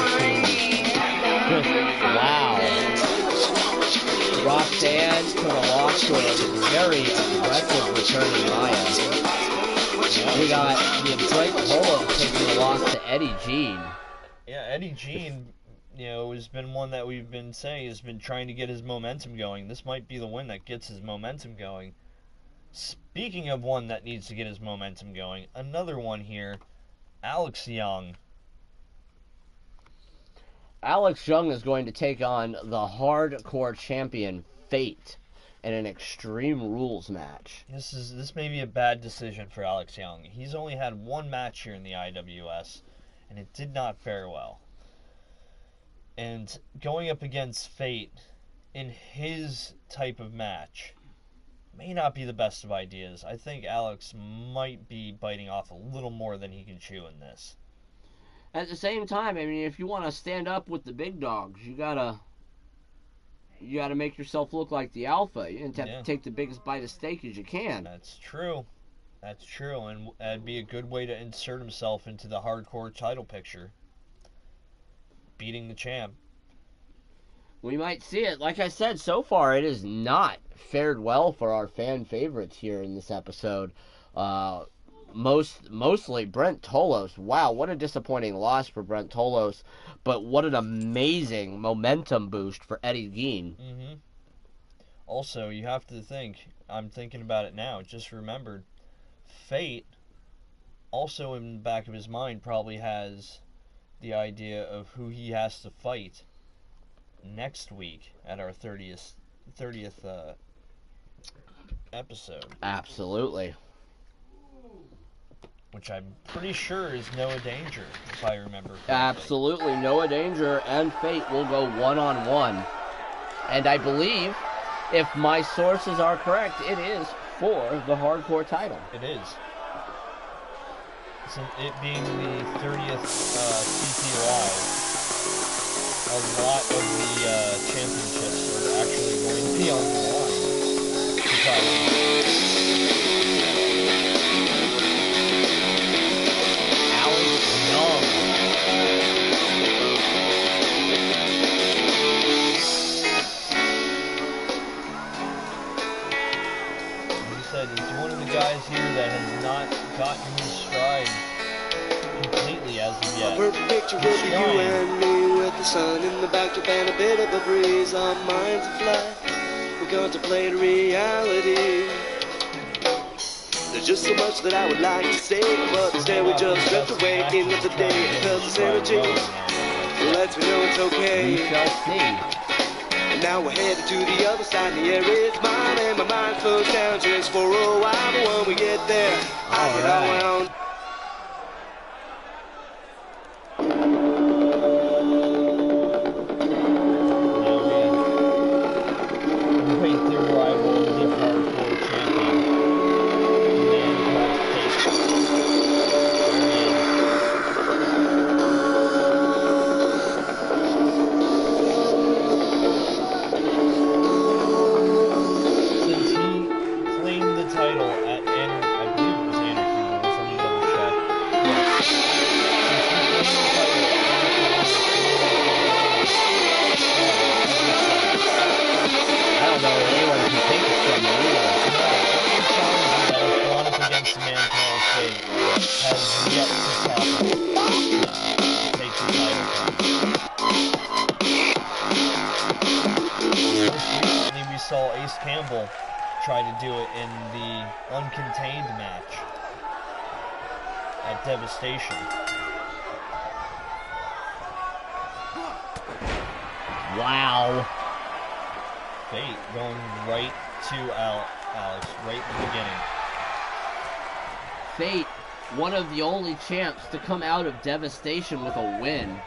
Wow. Roxanne took a loss to a very aggressive returning Maya. We got the Brent Tolos taking a loss to Eddie Gene. Yeah, Eddie Gene, has been one that we've been saying has been trying to get his momentum going. This might be the win that gets his momentum going. Speaking of one that needs to get his momentum going, another one here, Alex Young. Alex Young is going to take on the hardcore champion, Fate, in an Extreme Rules match. This may be a bad decision for Alex Young. He's only had one match here in the IWS, and it did not fare well. And going up against Fate in his type of match may not be the best of ideas. I think Alex might be biting off a little more than he can chew in this. At the same time, I mean, if you want to stand up with the big dogs, you gotta make yourself look like the alpha. You have to take the biggest bite of steak as you can. That's true. And that'd be a good way to insert himself into the hardcore title picture. Beating the champ. We might see it. Like I said, so far it has not fared well for our fan favorites here in this episode. Mostly Brent Tolos. Wow, what a disappointing loss for Brent Tolos. But what an amazing momentum boost for Eddie Gein. Mm-hmm. Also, you have to think, I'm thinking about it now, just remembered, Fate also in the back of his mind probably has the idea of who he has to fight next week at our 30th episode. Absolutely. Which I'm pretty sure is Noah Danger, if I remember correctly. Absolutely. Noah Danger and Fate will go one-on-one. And I believe, if my sources are correct, it is for the hardcore title. It is. So it being the 30th CT Live, a lot of the championships are actually going to be on the line. Alex Young. Like I said, he's one of the guys here that has not gotten his stride completely as of yet. A perfect picture will be you and me with the sun in the backdrop and a bit of a breeze. Our minds are flat, we contemplate reality. There's just so much that I would like to say, but instead we just drift away into the day. Because this energy lets me know it's okay. We shall see. And now we're headed to the other side, and the air is mine, and my mind slows down just for a while. But when we get there, I get all around. Try to do it in the uncontained match at Devastation. Wow. Fate going right to Alex, right in the beginning. Fate, one of the only champs to come out of Devastation with a win.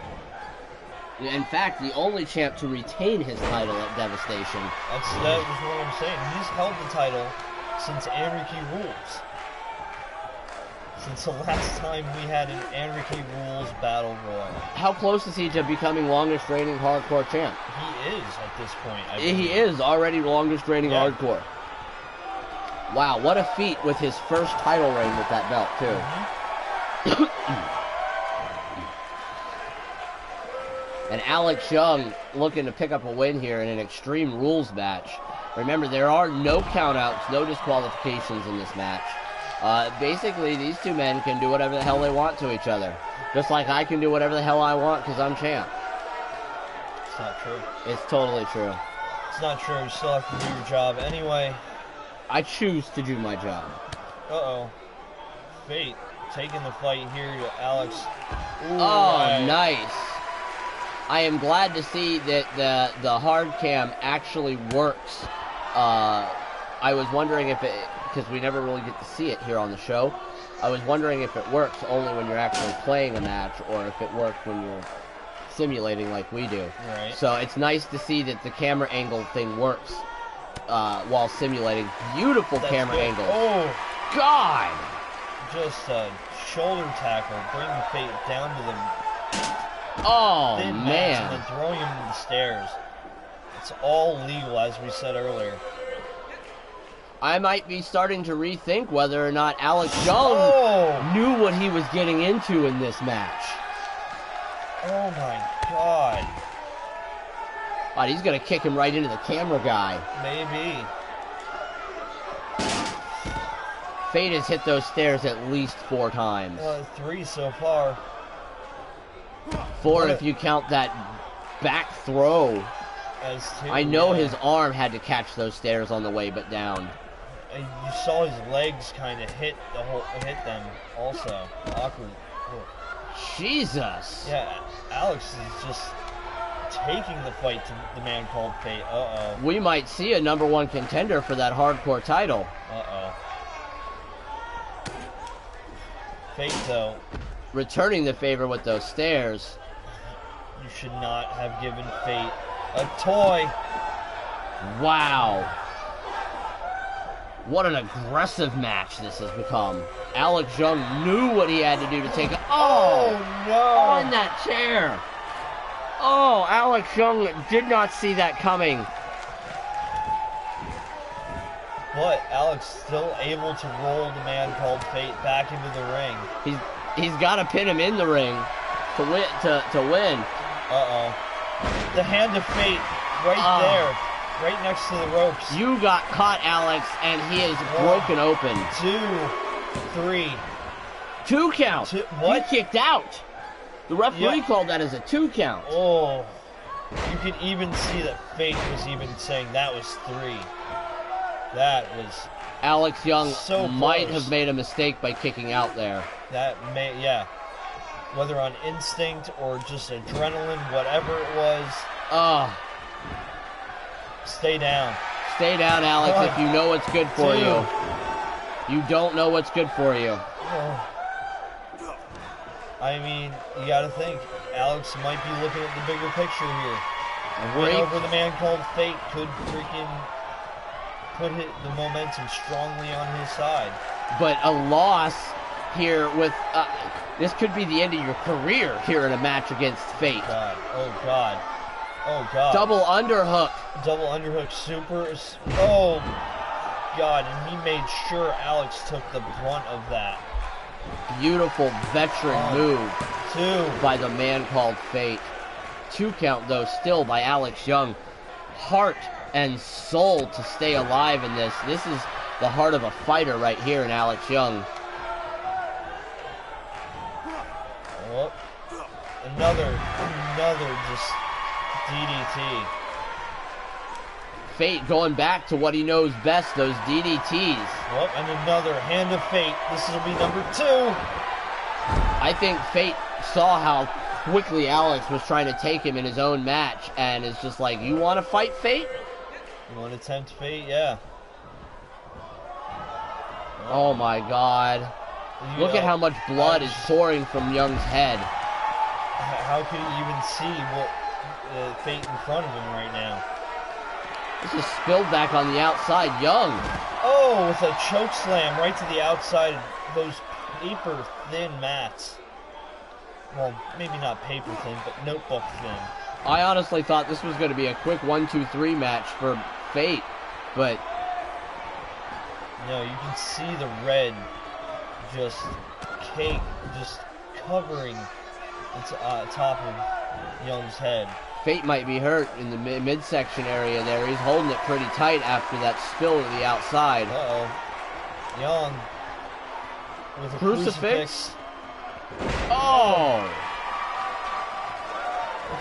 In fact, the only champ to retain his title at Devastation. That was what I'm saying. He's held the title since Anarchy Rules. Since the last time we had an Anarchy Rules Battle Royal. How close is he to becoming longest reigning hardcore champ? He is at this point, I believe. He is already longest reigning hardcore. Wow, what a feat with his first title reign with that belt, too. Mm-hmm. And Alex Young looking to pick up a win here in an Extreme Rules match. Remember, there are no countouts, no disqualifications in this match. Basically, these two men can do whatever the hell they want to each other. Just like I can do whatever the hell I want because I'm champ. not true. It's totally true. It's not true. You still have to do your job. Anyway. I choose to do my job. Uh-oh. Fate taking the fight here to Alex. Ooh, Oh, right. nice. I am glad to see that the hard cam actually works. I was wondering if it, because we never really get to see it here on the show, I was wondering if it works only when you're actually playing a match or if it works when you're simulating like we do. Right. So it's nice to see that the camera angle thing works while simulating. Beautiful camera good. angle. Oh, God! just a shoulder tackle, bringing Fate down to the Oh, thin mats man. and then throwing him to the stairs. It's all legal, as we said earlier. I might be starting to rethink whether or not Alex Young knew what he was getting into in this match. Oh my God. God, he's going to kick him right into the camera guy. Maybe. Fate has hit those stairs at least 4 times. 3 so far. 4 if you count that back throw. As 2, I know yeah. his arm had to catch those stairs on the way but down. And you saw his legs kind of hit them also. Awkward. Oh. Jesus. Yeah, Alex is just taking the fight to the man called Fate. Uh-oh. We might see a #1 contender for that hardcore title. Uh-oh. Fate, though, Returning the favor with those stairs. you should not have given Fate a toy. Wow. What an aggressive match this has become. Alex Young knew what he had to do to take it. Oh, no. on that chair. Oh, Alex Young did not see that coming. But Alex still able to roll the man called Fate back into the ring. He's got to pin him in the ring to win. To win. Uh-oh. The hand of Fate right there. Right next to the ropes. You got caught, Alex, and he is broken open. 2, 3. 2 count. What? He kicked out. The referee called that as a 2 count. Oh. You could even see that Fate was even saying that was 3. That was... Alex Young so might close. have made a mistake by kicking out there. That may... Yeah. Whether on instinct or just adrenaline, whatever it was. Stay down. Stay down, Alex, 1, if you know what's good for 2. you. You don't know what's good for you. I mean, you gotta think. Alex might be looking at the bigger picture here. Great. Over the man called Fate could freaking put the momentum strongly on his side. But a loss here with... this could be the end of your career here in a match against Fate. God. Oh, God. Oh, God. Double underhook. Double underhook super. Oh, God. And he made sure Alex took the brunt of that. Beautiful veteran move 2. by the man called Fate. 2 count, though, still by Alex Young. Heart and soul to stay alive in this. This is the heart of a fighter right here in Alex Young. Oh, another just DDT. Fate going back to what he knows best, those DDTs. Oh, and another hand of Fate. This will be number 2. I think Fate saw how quickly Alex was trying to take him in his own match and is just like, you want to fight Fate? You want to tempt Fate? Yeah. Oh my God. Look at how much blood is pouring from Young's head. How could he even see what Fate in front of him right now? This is spilled back on the outside. Young. Oh, with a choke slam right to the outside of those paper thin mats. Well, maybe not paper thin, but notebook thin. I honestly thought this was going to be a quick 1-2-3 match for Fate, but no, you can see the red just covering the top of Young's head. Fate might be hurt in the midsection area there. He's holding it pretty tight after that spill to the outside. Uh-oh. Young with a Crucifix. crucifix. Oh!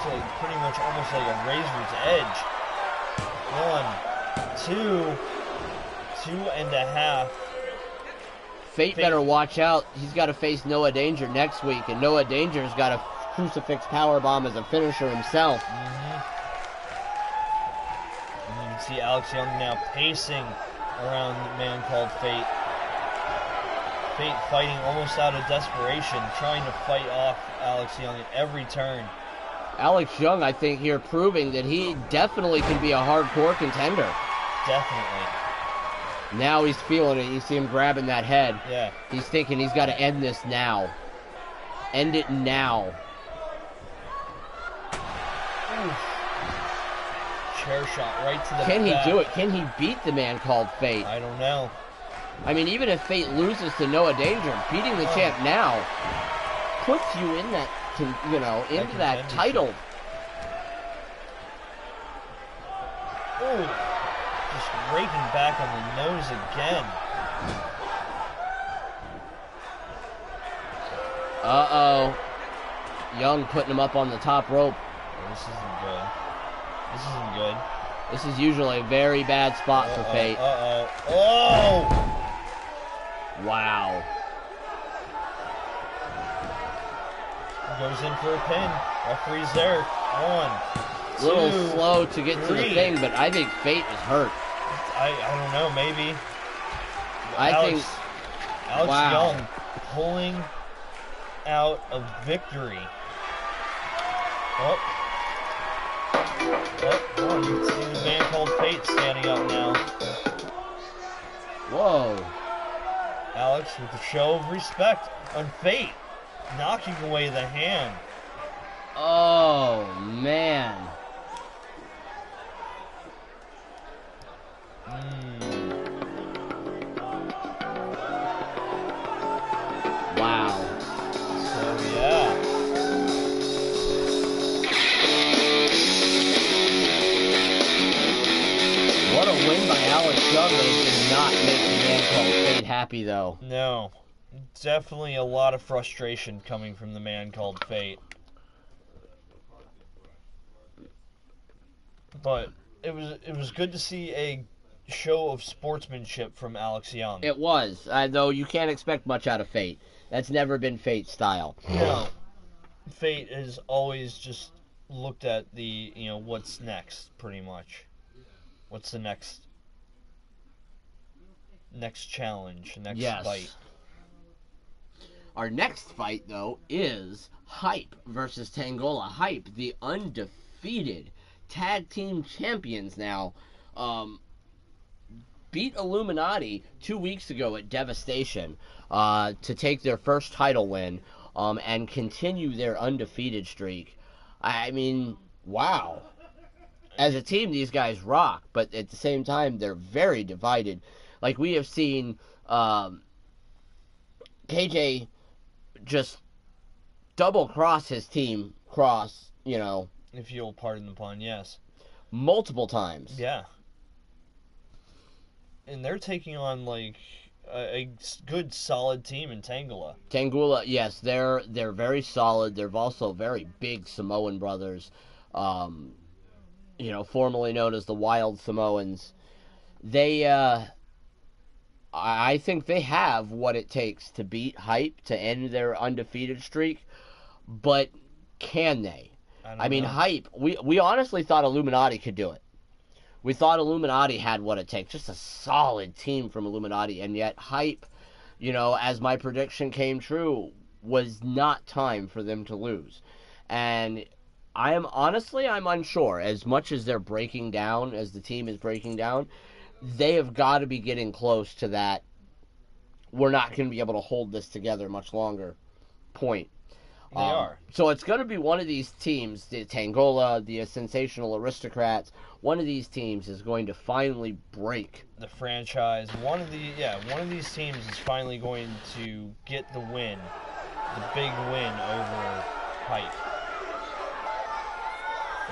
to pretty much almost like a razor's edge. 1, 2, 2.5. Fate better watch out. He's got to face Noah Danger next week, and Noah Danger's got a crucifix powerbomb as a finisher himself. And you can see Alex Young now pacing around the man called Fate. Fate fighting almost out of desperation, trying to fight off Alex Young at every turn. Alex Young, I think, here proving that he definitely can be a hardcore contender. Definitely. Now he's feeling it. You see him grabbing that head. Yeah. He's thinking he's got to end this now. End it now. Oof. Chair shot right to the Can back. he do it? Can he beat the man called Fate? I don't know. I mean, even if Fate loses to Noah Danger, beating the champ now puts you in that, into that title. Ooh. Just raking back on the nose again. Uh-oh. Young putting him up on the top rope. This isn't good. This isn't good. This is usually a very bad spot for Fate. Oh! Wow. Goes in for a pin. Referee's there. 1, 2, A little slow to get to the 3. thing, but I think Fate is hurt. I don't know, maybe. Alex wow. Young pulling out a victory. Oh, you can see the man called Fate standing up now. Whoa. Alex with a show of respect on Fate, knocking away the hand. Oh, man. Wow. So, yeah. What a win by Alex Young. They did not make the man called Fate happy, though. No. Definitely a lot of frustration coming from the man called Fate. But it was good to see a show of sportsmanship from Alex Young. It was, though you can't expect much out of Fate. That's never been Fate's style. No. Fate has always just looked at the, what's next, pretty much. What's the next challenge, next fight. Our next fight, though, is Hype versus Tangola. Hype, the undefeated tag team champions now, beat Illuminati 2 weeks ago at Devastation to take their first title win and continue their undefeated streak. I mean, wow. As a team, these guys rock, but at the same time, they're very divided. Like, we have seen KJ just double-cross his team, if you'll pardon the pun, yes. multiple times. Yeah. And they're taking on, like, a good, solid team in Tangola. Tangola, yes, they're very solid. They're also very big Samoan brothers, formerly known as the Wild Samoans. They, I think they have what it takes to beat Hype, to end their undefeated streak, but can they? I mean, Hype, we honestly thought Illuminati could do it. We thought Illuminati had what it takes, just a solid team from Illuminati, and yet Hype, as my prediction came true, was not time for them to lose. And I'm unsure. As much as they're breaking down, as the team is breaking down, they have got to be getting close to that we're not going to be able to hold this together much longer point. They are. So it's going to be one of these teams, the Tangola, the Sensational Aristocrats, one of these teams is going to finally break the franchise. One of these teams is finally going to get the win, the big win over Hype.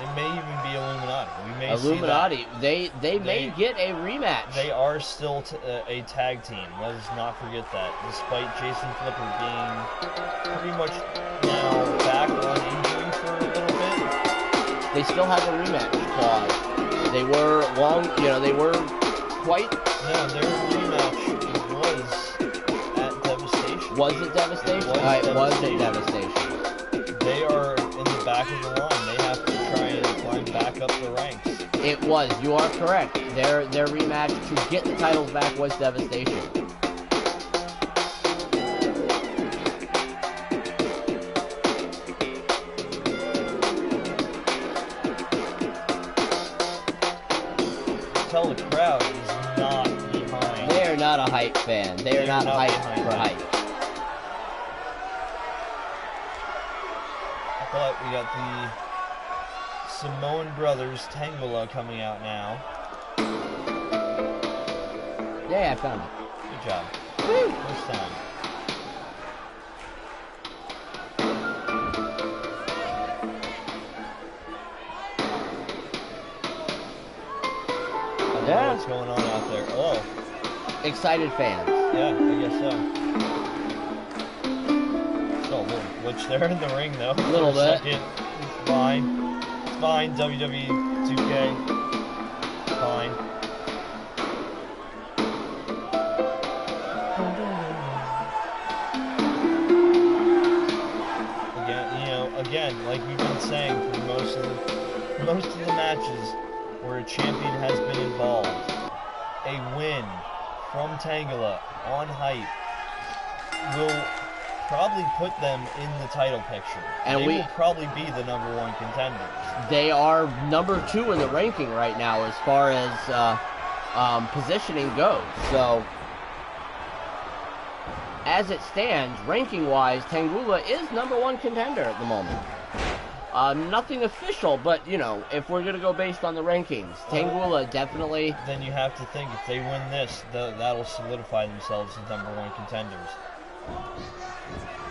It may even be Illuminati. We may Illuminati. See that. They may get a rematch. They are still a tag team. Let us not forget that. Despite Jason Flipper being pretty much now back on injury for a little bit, they still have a rematch clause. They were they were quite... No, their rematch was at Devastation. Was it Devastation? It was at Devastation. They are in the back of the line. They have to try and climb back up the ranks. It was. You are correct. Their rematch to get the titles back was Devastation. Tell the crowd is not behind. They are not a hype fan. They are not hype for hype. But we got the Samoan brothers Tangula coming out now. Yeah, I found it. Good job. Woo! First time. Yeah. What's going on out there? Oh. Excited fans. Yeah, I guess so. So, which they're in the ring though. A little bit. Second. It's fine. It's fine. WWE 2K. Fine. Again, like we've been saying for most of the matches where a champion has been involved, a win from Tangela on hype will probably put them in the title picture. And they will probably be the #1 contenders. They are #2 in the ranking right now as far as positioning goes. So, as it stands, ranking-wise, Tangula is #1 contender at the moment. Nothing official, but, if we're going to go based on the rankings, Tangula definitely... Then you have to think, if they win this, that'll solidify themselves as #1 contenders.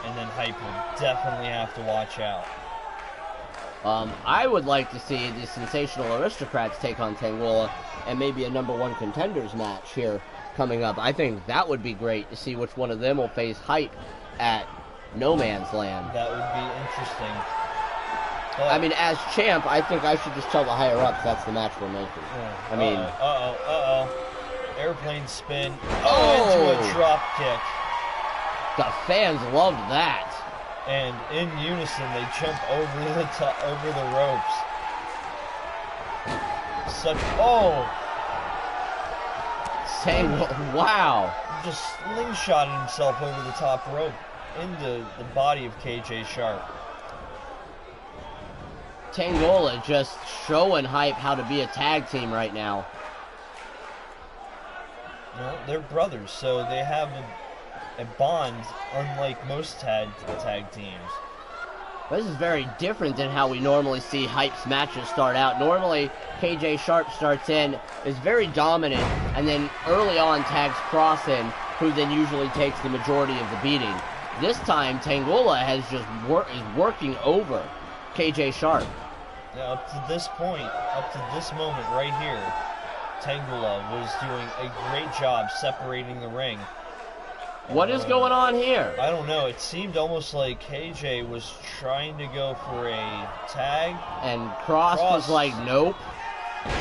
And then Hype will definitely have to watch out. I would like to see the Sensational Aristocrats take on Tangula and maybe a #1 contenders match here coming up. I think that would be great to see which one of them will face Hype at No Man's Land. That would be interesting. But, I mean, as champ, I think I should just tell the higher-ups that's the match we're making. Yeah. I mean... Uh-oh. Airplane spin. Into a drop kick. The fans loved that. And in unison, they jump over the ropes. Wow. Just slingshotted himself over the top rope into the body of KJ Sharp. Tangula just showing Hype how to be a tag team right now. Well, they're brothers, so they have a bond unlike most tag teams. This is very different than how we normally see Hype's matches start out. Normally, KJ Sharp starts in, is very dominant, and then early on tags Cross in, who then usually takes the majority of the beating. This time, Tangula has just is working over KJ Sharp. Yeah, up to this moment right here, Tangula was doing a great job separating the ring. What is going on here? I don't know. It seemed almost like KJ was trying to go for a tag. And Cross was like, nope.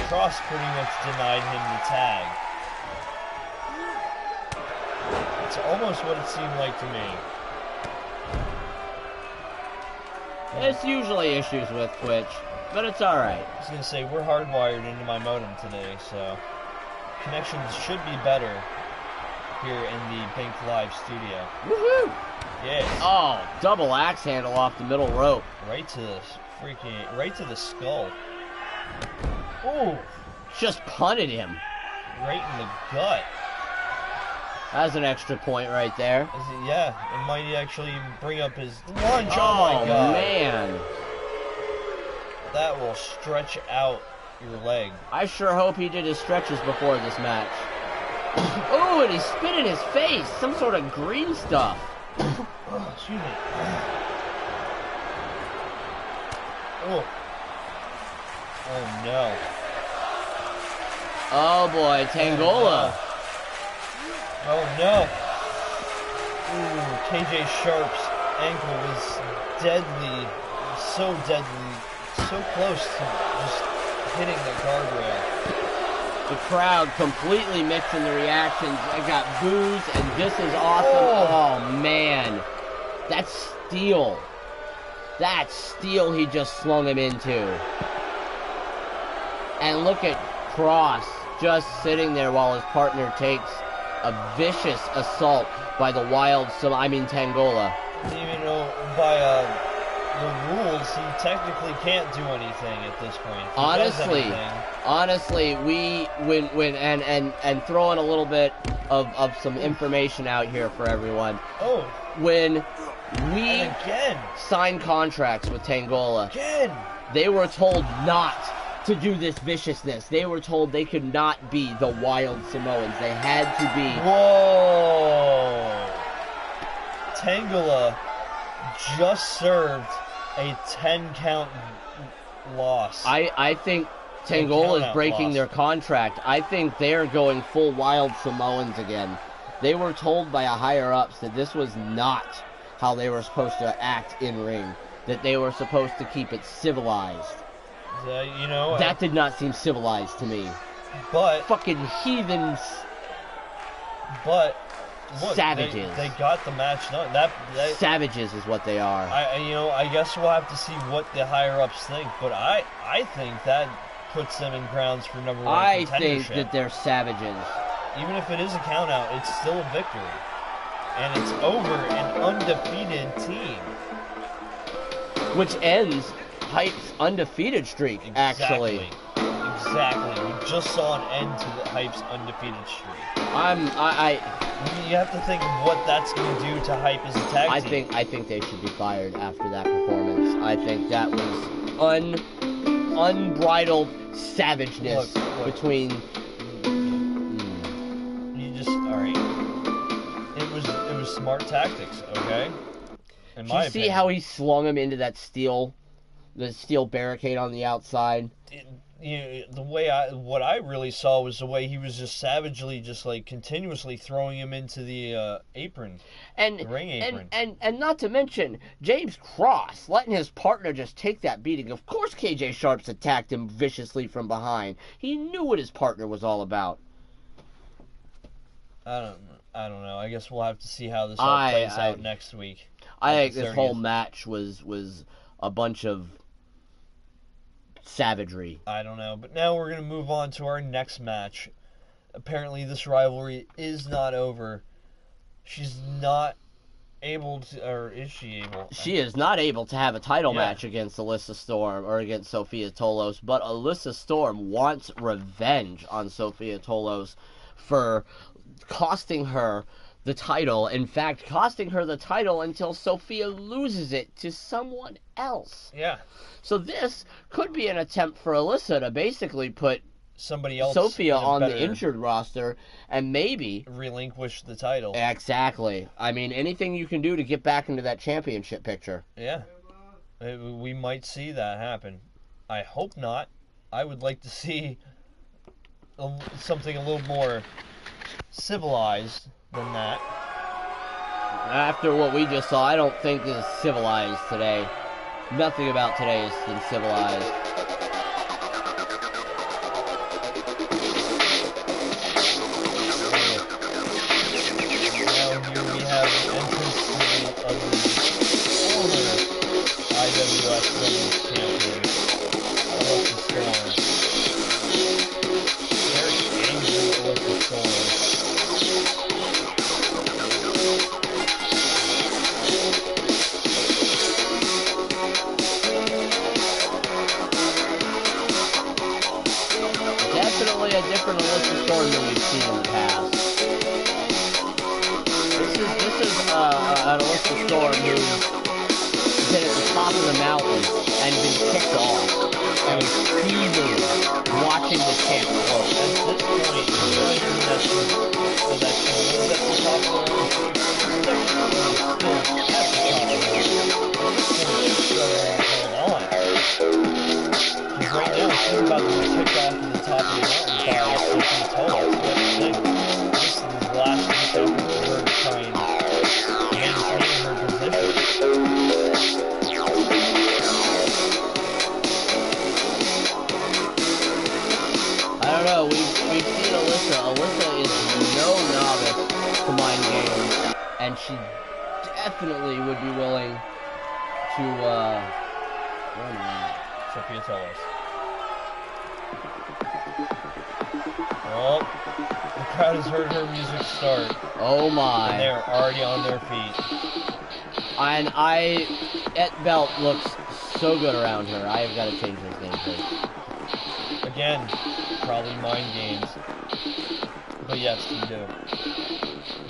Cross pretty much denied him the tag. It's almost what it seemed like to me. It's usually issues with Twitch, but it's alright. I was going to say, we're hardwired into my modem today, so connections should be better here in the Bink Live studio. Woohoo! Yes. Oh, double axe handle off the middle rope. Right to the skull. Ooh. Just punted him. Right in the gut. That's an extra point right there. Yeah, it might actually bring up his lunge. Oh my god. Man. That will stretch out your leg. I sure hope he did his stretches before this match. Oh, and he spit in his face. Some sort of green stuff. Oh, excuse me. Oh. Oh no. Oh boy, Tangula. Oh no. Ooh, KJ Sharp's ankle was deadly, so deadly so close to just hitting the guardrail. The crowd completely mixing the reactions. I got boos, and this is awesome. Oh, man. That's steel. That's steel he just slung him into. And look at Cross just sitting there while his partner takes a vicious assault by the Tangola. Even though by the rules, he technically can't do anything at this point. Honestly, and throwing a little bit of some information out here for everyone. Oh. When we again signed contracts with Tangola, again, they were told not to do this viciousness. They were told they could not be the Wild Samoans. They had to be. Whoa! Tangola just served a 10-count loss. I think Tangola is breaking their contract. I think they're going full Wild Samoans again. They were told by a higher-ups that this was not how they were supposed to act in ring, that they were supposed to keep it civilized. That did not seem civilized to me. But fucking heathens. But look, savages. They got the match done. Savages is what they are. I guess we'll have to see what the higher ups think. But I think that puts them in grounds for number one contendership. I think that they're savages. Even if it is a count out, it's still a victory. And it's over an undefeated team. Which ends Hype's undefeated streak, actually. Exactly. We just saw an end to the Hype's undefeated streak. You have to think of what that's going to do to Hype as a tag team. I think they should be fired after that performance. I think that was unbridled savageness between. It was smart tactics, okay? Did you see how he slung him into that steel barricade on the outside? What I really saw was the way he was just savagely, just like continuously throwing him into the apron, the ring apron, and not to mention James Cross letting his partner just take that beating. Of course, KJ Sharps attacked him viciously from behind. He knew what his partner was all about. I don't know. I guess we'll have to see how this all plays out next week. I think this whole match was a bunch of savagery. I don't know. But now we're going to move on to our next match. Apparently this rivalry is not over. She's not able to, or is she able? She is not able to have a title match against Alyssa Storm or against Sophia Tolos, but Alyssa Storm wants revenge on Sophia Tolos for costing her the title. In fact, costing her the title until Sophia loses it to someone else. Yeah. So this could be an attempt for Alyssa to basically put somebody else, Sophia, on the injured roster, and maybe relinquish the title. Exactly. I mean, anything you can do to get back into that championship picture. Yeah. We might see that happen. I hope not. I would like to see something a little more civilized than that. After what we just saw, I don't think this is civilized today. Nothing about today has been civilized. Now here we have an entrance of the former IWS Women's Champion, Alyssa Storm. Very angry Alyssa Storm. Definitely a different Alyssa Storm than we've seen in the past. This is an Alyssa Storm who's been at the top of the mountain and been kicked off and was seething watching the champ float. At this point, it's really that she was at the top of the mountain. Because right now, she's about to be kicked off to the top of the mountain by Sophia Tolos. This is the last attempt for her to try and maintain her position. definitely would be willing to, where am I at? Sophia Tolos. Oh, the crowd has heard her music start. Oh my. And they're already on their feet. And that belt looks so good around her. I have got to change this name, please. Again, probably mind games. But yes, you do.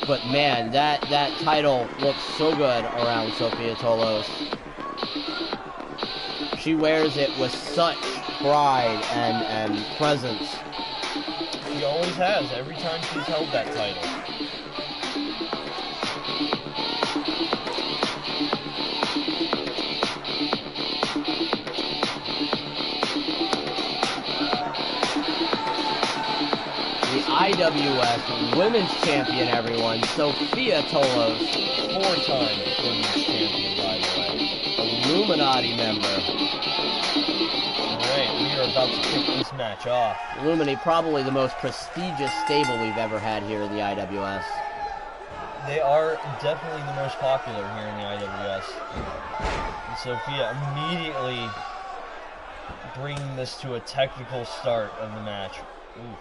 But man, that title looks so good around Sophia Tolos. She wears it with such pride and presence. She always has, every time she's held that title. The IWS Women's Champion, everyone, Sophia Tolos. 4-time Women's Champion, by the way. Illuminati member. Alright, we are about to kick this match off. Illuminati, probably the most prestigious stable we've ever had here in the IWS. They are definitely the most popular here in the IWS. And Sophia immediately bringing this to a technical start of the match. Oof.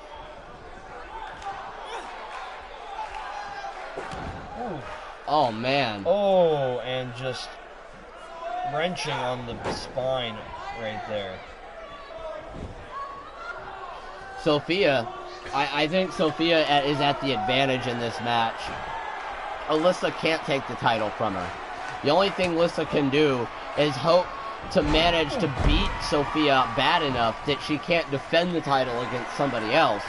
Oof. Oh, man. Oh, and just wrenching on the spine right there. Sophia, I think Sophia is at the advantage in this match. Alyssa can't take the title from her. The only thing Alyssa can do is hope to manage to beat Sophia bad enough that she can't defend the title against somebody else.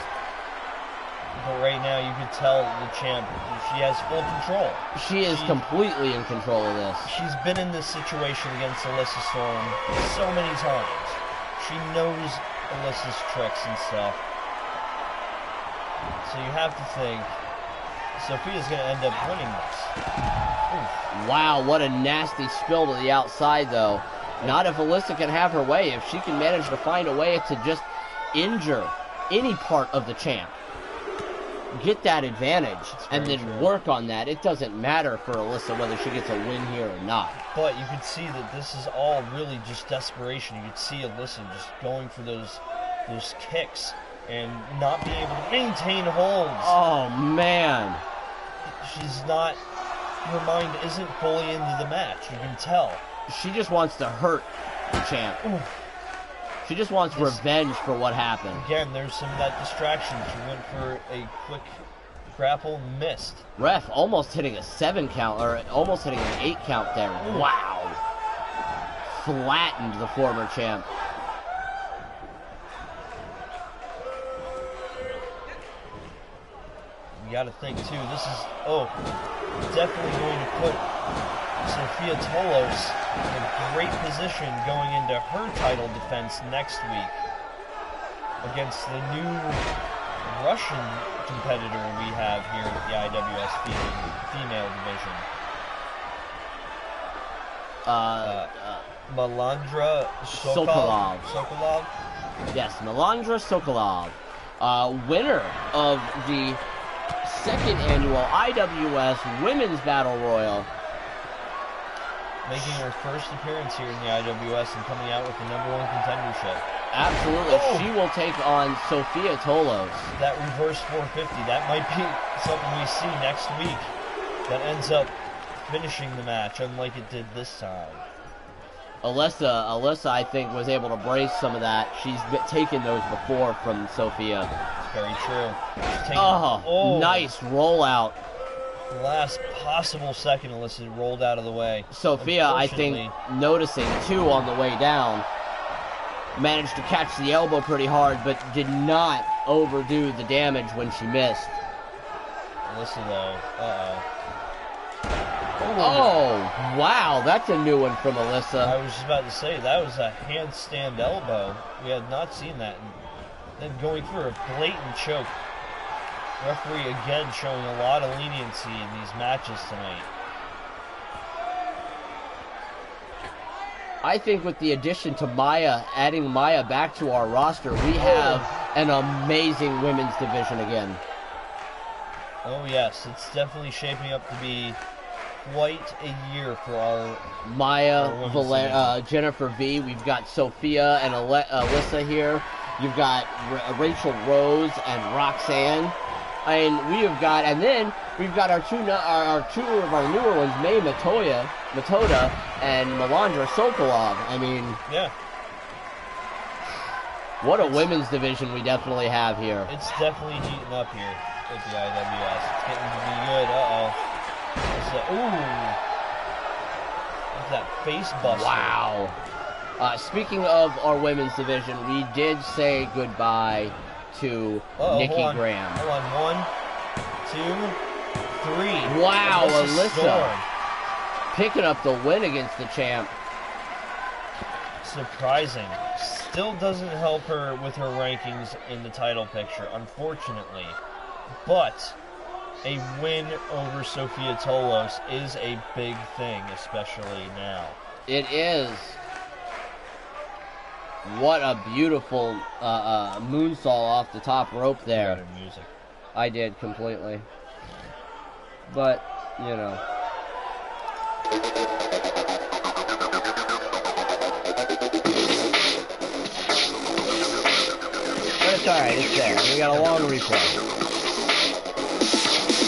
But right now you can tell the champ, she has full control. She is completely in control of this. She's been in this situation against Alyssa Storm so many times. She knows Alyssa's tricks and stuff. So you have to think Sophia's going to end up winning this. Oof. Wow, what a nasty spill to the outside, though. Not if Alyssa can have her way. If she can manage to find a way to just injure any part of the champ, get that advantage, and then work on that. It doesn't matter for Alyssa whether she gets a win here or not. But you can see that this is all really just desperation. You can see Alyssa just going for those kicks and not being able to maintain holds. Oh, man. She's not, her mind isn't fully into the match. You can tell. She just wants to hurt the champ. Oof. She just wants revenge for what happened. Again, there's some of that distraction. She went for a quick grapple, missed. Ref almost hitting a 7 count, or almost hitting an 8 count there. Ooh. Wow. Flattened the former champ. You got to think, too, this is, definitely going to put Sophia Tolos in a great position going into her title defense next week against the new Russian competitor we have here at the IWS female division. Melandra Sokolov. Sokolov? Yes, Melandra Sokolov. Winner of the second annual IWS Women's Battle Royal. Making her first appearance here in the IWS and coming out with the #1 contendership. Absolutely. Oh. She will take on Sophia Tolos. That reverse 450, that might be something we see next week that ends up finishing the match, unlike it did this time. Alyssa, I think, was able to brace some of that. She's taken those before from Sophia. It's very true. Nice rollout. Last possible second, Alyssa rolled out of the way. Sophia, I think, noticing too on the way down, managed to catch the elbow pretty hard, but did not overdo the damage when she missed. Alyssa, though, Oh, wow, that's a new one from Alyssa. I was just about to say, that was a handstand elbow. We had not seen that. And then going for a blatant choke. Referee again showing a lot of leniency in these matches tonight. I think with the addition to Maya, adding Maya back to our roster, we have an amazing women's division again. Oh yes, it's definitely shaping up to be quite a year for our Maya, women's division. Jennifer V. We've got Sophia and Alyssa here. You've got Rachel Rose and Roxanne. I mean, we have got, and then we've got our two of our newer ones, May Matoda and Melandra Sokolov. I mean, yeah, what a women's division we definitely have here. it's definitely heating up here at the IWS. It's getting to be good. Ooh, what's that face buster? Wow. Speaking of our women's division, we did say goodbye to Nikki Graham. Hold on, 1, 2, 3. Wow, Alyssa Storm. picking up the win against the champ. Surprising. Still doesn't help her with her rankings in the title picture, unfortunately. But a win over Sophia Tolos is a big thing, especially now. It is. What a beautiful moonsault off the top rope there. Better music. I did completely. But, you know. But it's alright, it's there. We got a long replay.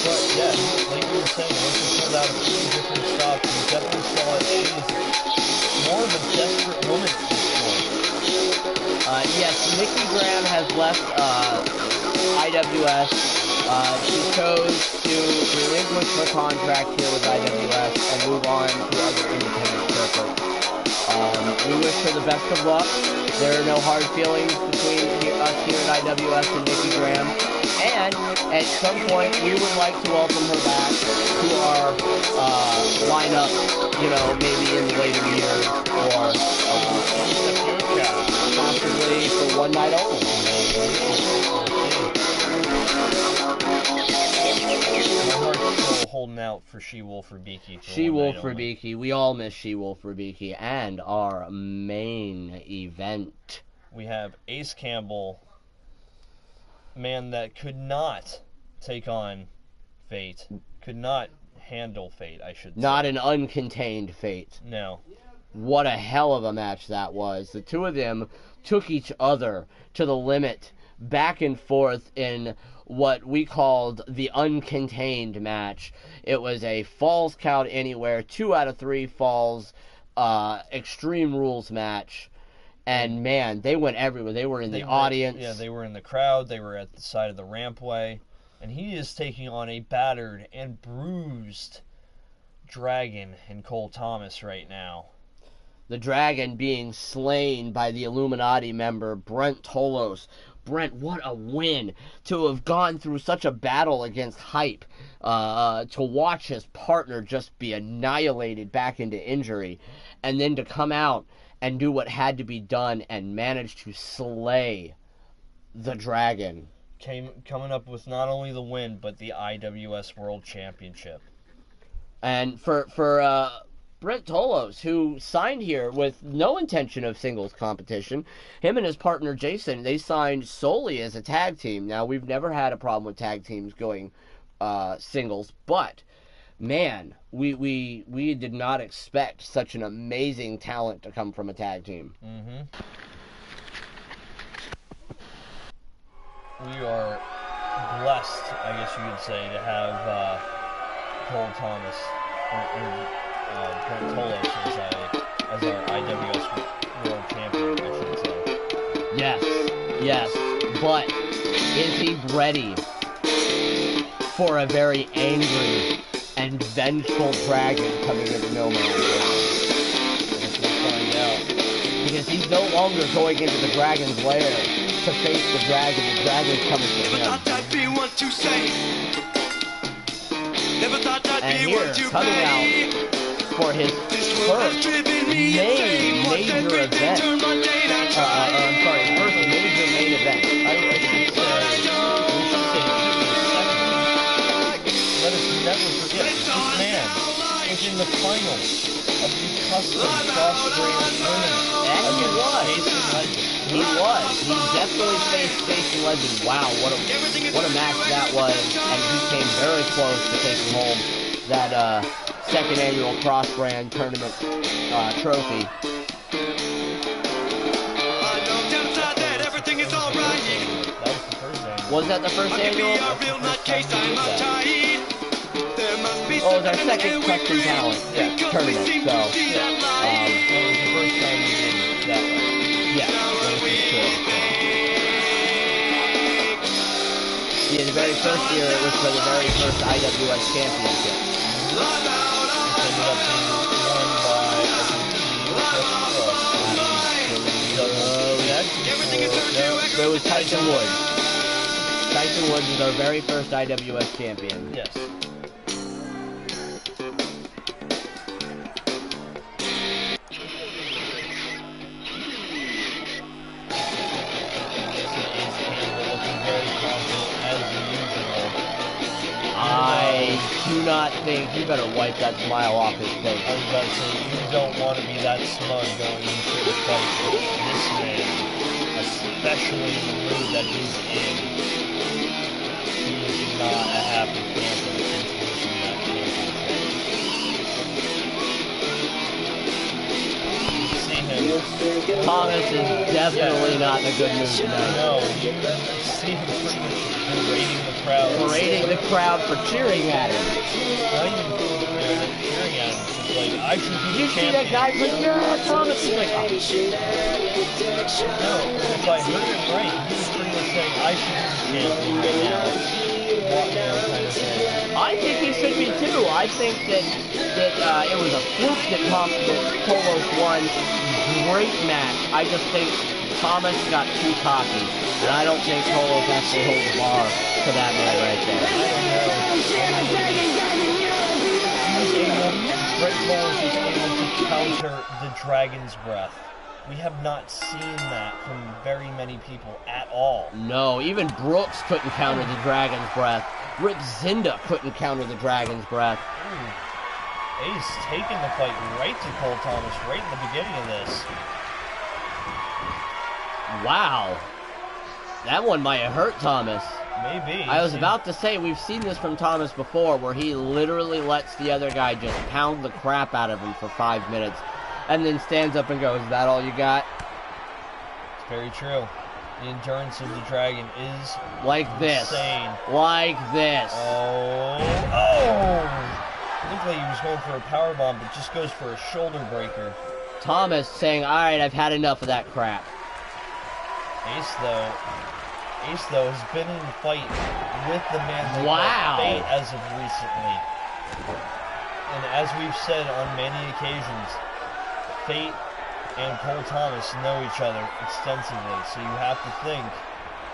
But yeah, like you were saying, once we pulled out a few different stops, we definitely saw it. She's more of a desperate woman at this point. Yes, Nikki Graham has left IWS. She chose to relinquish her contract here with IWS and move on to other independent circuits. We wish her the best of luck. There are no hard feelings between us here at IWS and Nikki Graham. And at some point, we would like to welcome her back to our lineup, you know, maybe in later years or possibly for one night only. My heart's still holding out for She-Wolf Rubiki. She-Wolf Rubiki. We all miss She-Wolf Rubiki. And our main event. We have Ace Campbell, man that could not take on Fate. Could not handle Fate, I should say. Not an uncontained Fate. No. What a hell of a match that was. The two of them took each other to the limit, back and forth in what we called the uncontained match. It was a falls count anywhere, 2 out of 3 falls, Extreme Rules match. And man, they went everywhere. They were in the audience. Yeah, they were in the crowd. They were at the side of the rampway. And he is taking on a battered and bruised Dragon in Cole Thomas right now. The Dragon being slain by the Illuminati member, Brent Tolos. Brent, what a win to have gone through such a battle against Hype, to watch his partner just be annihilated back into injury, and then to come out and do what had to be done and manage to slay the Dragon. Coming up with not only the win, but the IWS World Championship. And for Brent Tolos, who signed here with no intention of singles competition, him and his partner Jason, they signed solely as a tag team. Now, we've never had a problem with tag teams going singles, but man, we did not expect such an amazing talent to come from a tag team. Mm-hmm. We are blessed, I guess you could say, to have Cole Thomas or Brent Tolos as our IWS World Champion, I should say. Yes, but is he ready for a very angry and vengeful Dragon coming into no man's land? We'll find out. Because he's no longer going into the Dragon's lair to face the Dragon. The Dragon's coming to him. And here, coming out for his first major event. First major main event. Let us never forget, this man was in the finals of the custom cross-brand tournament. And he was. Jason Legend. He was. He definitely faced Jason Legend. Wow, what a match that was. And he came very close to taking home that second annual cross-brand tournament trophy. Was that the first annual? Oh, it was our second custom talent tournament, so. That was the first time we did that one. Yeah, this is true. Yeah, the very first year it was for the very first IWS championship. Which ended up being won by, There was Tyson Woods. Tyson Woods was our very first IWS champion. Yes. I do not think he better wipe that smile off his face. I was about to say, you don't want to be that smug going into the fight with this man, especially in the mood that he's in. He is not a happy camper since losing that championship. You see him. Thomas is definitely not in a good mood tonight. No, you see him pretty much berating the crowd. Berating the crowd for cheering at him. Not even cheering at him. It's like, I should be You the see that champion. guy like, yeah, Thomas. He's like, oh. No, if I heard it right, he was pretty much saying, I should be the champion right now. Kind of thing. I think he should be too. I think that it was a fluke that Tolos won. Great match. I just think Thomas got too cocky, and I don't think Tolos actually holds the bar to that man right there. Brett Tolos is able to counter the Dragon's Breath. We have not seen that from very many people at all. No, even Brooks couldn't counter the Dragon's Breath. Rip Zinda couldn't counter the Dragon's Breath. Ooh. Ace taking the fight right to Cole Thomas right in the beginning of this. Wow. That one might have hurt Thomas. Maybe. I was about to say, we've seen this from Thomas before, where he literally lets the other guy just pound the crap out of him for 5 minutes, and then stands up and goes, "Is that all you got?" It's very true. The endurance of the Dragon is like this. Insane. Like this. Oh. Looked like he was going for a powerbomb, but just goes for a shoulder breaker. Thomas saying, "All right, I've had enough of that crap." Ace, though, has been in a fight with the man they Wow. call Fate as of recently. And as we've said on many occasions, Fate and Cole Thomas know each other extensively, so you have to think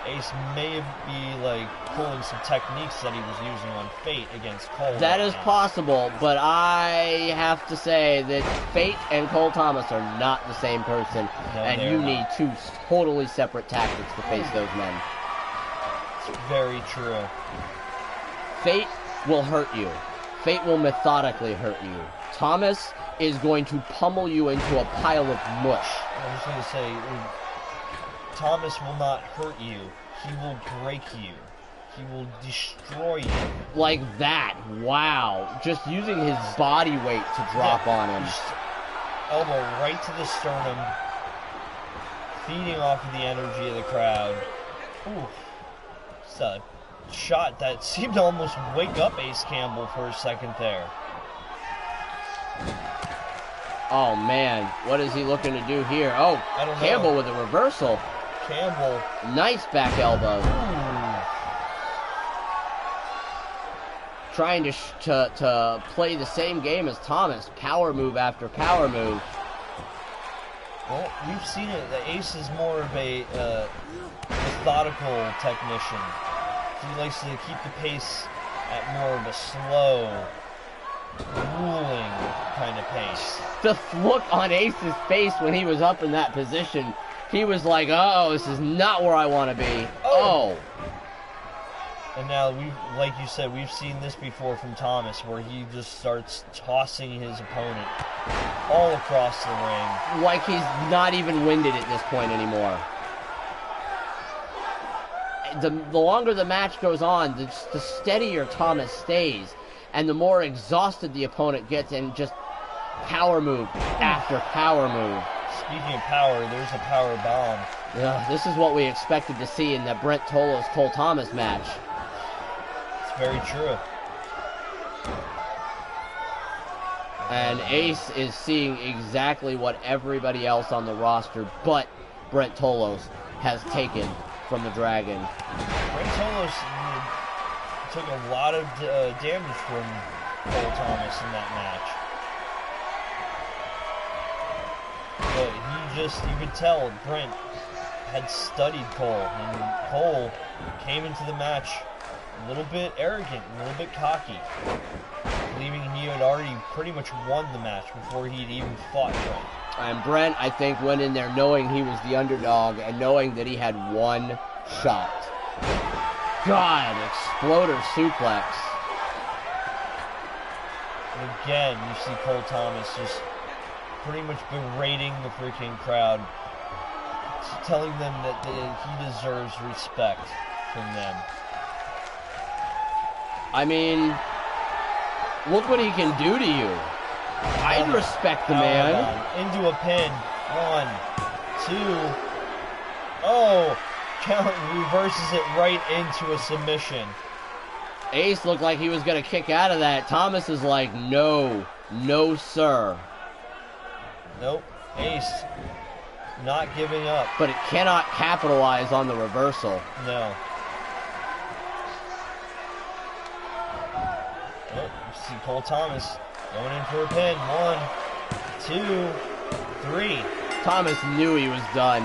Ace may be like pulling some techniques that he was using on Fate against Cole. That right is now. possible, but I have to say that Fate and Cole Thomas are not the same person, No, and they're you not. need two totally separate tactics to face those men. It's very true. Fate will hurt you. Fate will methodically hurt you. Thomas is going to pummel you into a pile of mush. I was going to say, Thomas will not hurt you. He will break you. He will destroy you. Like that. Wow. Just using his body weight to drop on him. Just elbow right to the sternum, feeding off of the energy of the crowd. Ooh. It's a shot that seemed to almost wake up Ace Campbell for a second there. Oh, man. What is he looking to do here? Oh, I don't know. Campbell with a reversal. Campbell. Nice back elbow. Ooh. Trying to play the same game as Thomas. Power move after power move. Well, we've seen it. The Ace is more of a methodical technician. He likes to keep the pace at more of a slow, ruling kind of pace. The look on Ace's face when he was up in that position, he was like, "Oh, this is not where I want to be." Oh. And now, like you said, we've seen this before from Thomas, where he just starts tossing his opponent all across the ring. Like he's not even winded at this point anymore. The longer the match goes on, the steadier Thomas stays. and the more exhausted the opponent gets, and just power move after power move. Speaking of power, there's a power bomb. This is what we expected to see in the Brent Tolos-Cole Thomas match. It's very true. And Ace is seeing exactly what everybody else on the roster but Brent Tolos has taken from the Dragon. Brent Tolos took a lot of damage from Cole Thomas in that match. But you could tell Brent had studied Cole, and Cole came into the match a little bit arrogant, a little bit cocky, believing he had already pretty much won the match before he'd even fought Brent. And Brent, I think, went in there knowing he was the underdog and knowing that he had one shot. God, exploder suplex. And again, you see Cole Thomas just pretty much berating the freaking crowd, telling them that he deserves respect from them. I mean, look what he can do to you. I'd respect the man. Into a pin. 1, 2. Oh, count reverses it right into a submission. Ace looked like he was going to kick out of that. Thomas is like, no, no, sir. Nope. Ace not giving up. But it cannot capitalize on the reversal. No. Oh, you see Cole Thomas going in for a pin. 1, 2, 3. Thomas knew he was done.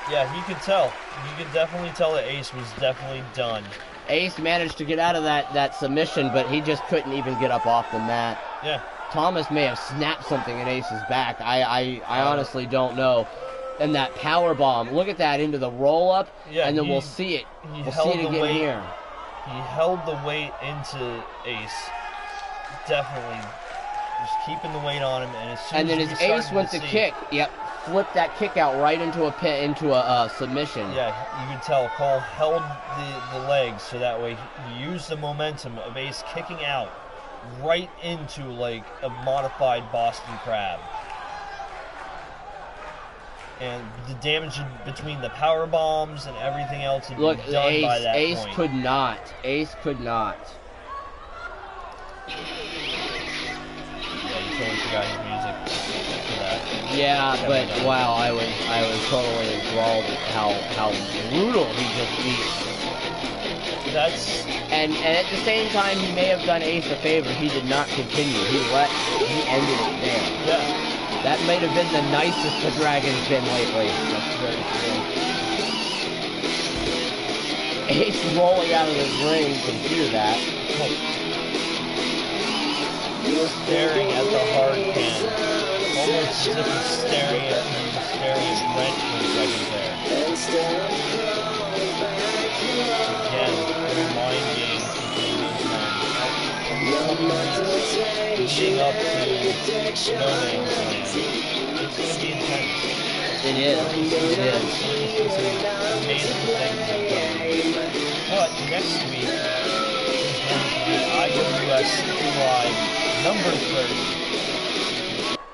Yeah, he could tell. You could definitely tell that Ace was definitely done. Ace managed to get out of that submission, but he just couldn't even get up off the mat. Yeah. Thomas may have snapped something in Ace's back. I honestly don't know. And that power bomb, look at that into the roll up, yeah, and then we'll see it. We'll see it again here. He held the weight into Ace. Definitely. Just keeping the weight on him, and then his Ace went to kick. Yep, flipped that kick out right into a submission. Yeah, you could tell Cole held the legs so that way he used the momentum of Ace kicking out right into like a modified Boston Crab. And the damage between the power bombs and everything else had been done by that Ace point. could not. Ace could not. Yeah, you totally forgot his music for that. Yeah, but wow, I was totally enthralled with how brutal he just beat. And at the same time, he may have done Ace a favor. He did not continue. He ended it there. Yeah. That might have been the nicest the Dragon's been lately. That's very true. Ace rolling out of the ring, you can hear that. Staring at the hard can. Almost as if he's staring at Brent for a second there. Again, mind games leading up to No Man's Land. It's going to be intense. It is. It is. It's an amazing thing. But next week is going to be IWS Live number 30.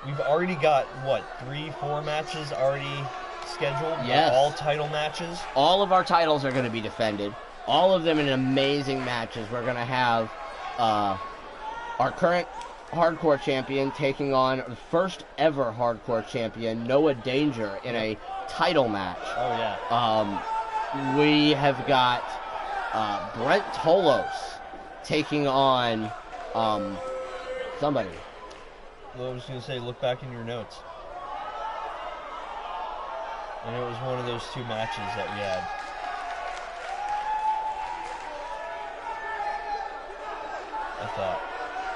We've already got, 3-4 matches already scheduled? Yes. All title matches? All of our titles are going to be defended. All of them in amazing matches. We're going to have our current hardcore champion taking on the first ever hardcore champion, Noah Danger, in a title match. Oh, yeah. We have got Brent Tolos taking on somebody. Well, I was going to say, look back in your notes. And it was one of those two matches that we had.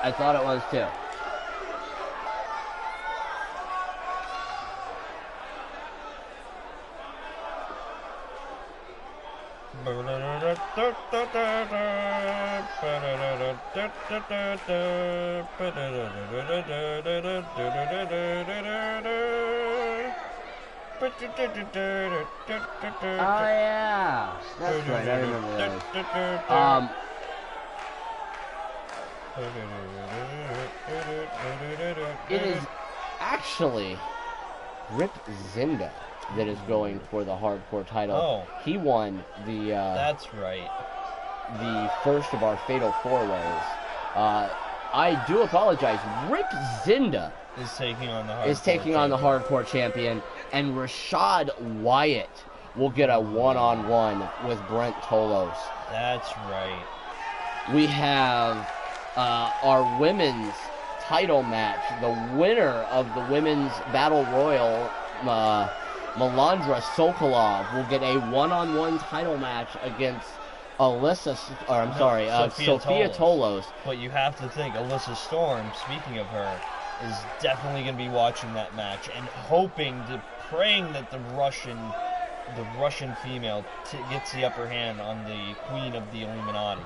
I thought it was too. Oh yeah, that's right. I remember that. It is actually Rip Zinda that is going for the hardcore title. Oh. He won the That's right. the first of our Fatal 4-Ways. I do apologize. Rip Zinda Is taking on the hardcore champion, and Rashad Wyatt will get a one-on-one with Brent Tolos. That's right. We have our women's title match. The winner of the women's battle royal, Melandra Sokolov, will get a one-on-one title match against Sophia Tolos. But you have to think, Alyssa Storm, speaking of her, is definitely going to be watching that match and praying that the Russian female gets the upper hand on the Queen of the Illuminati.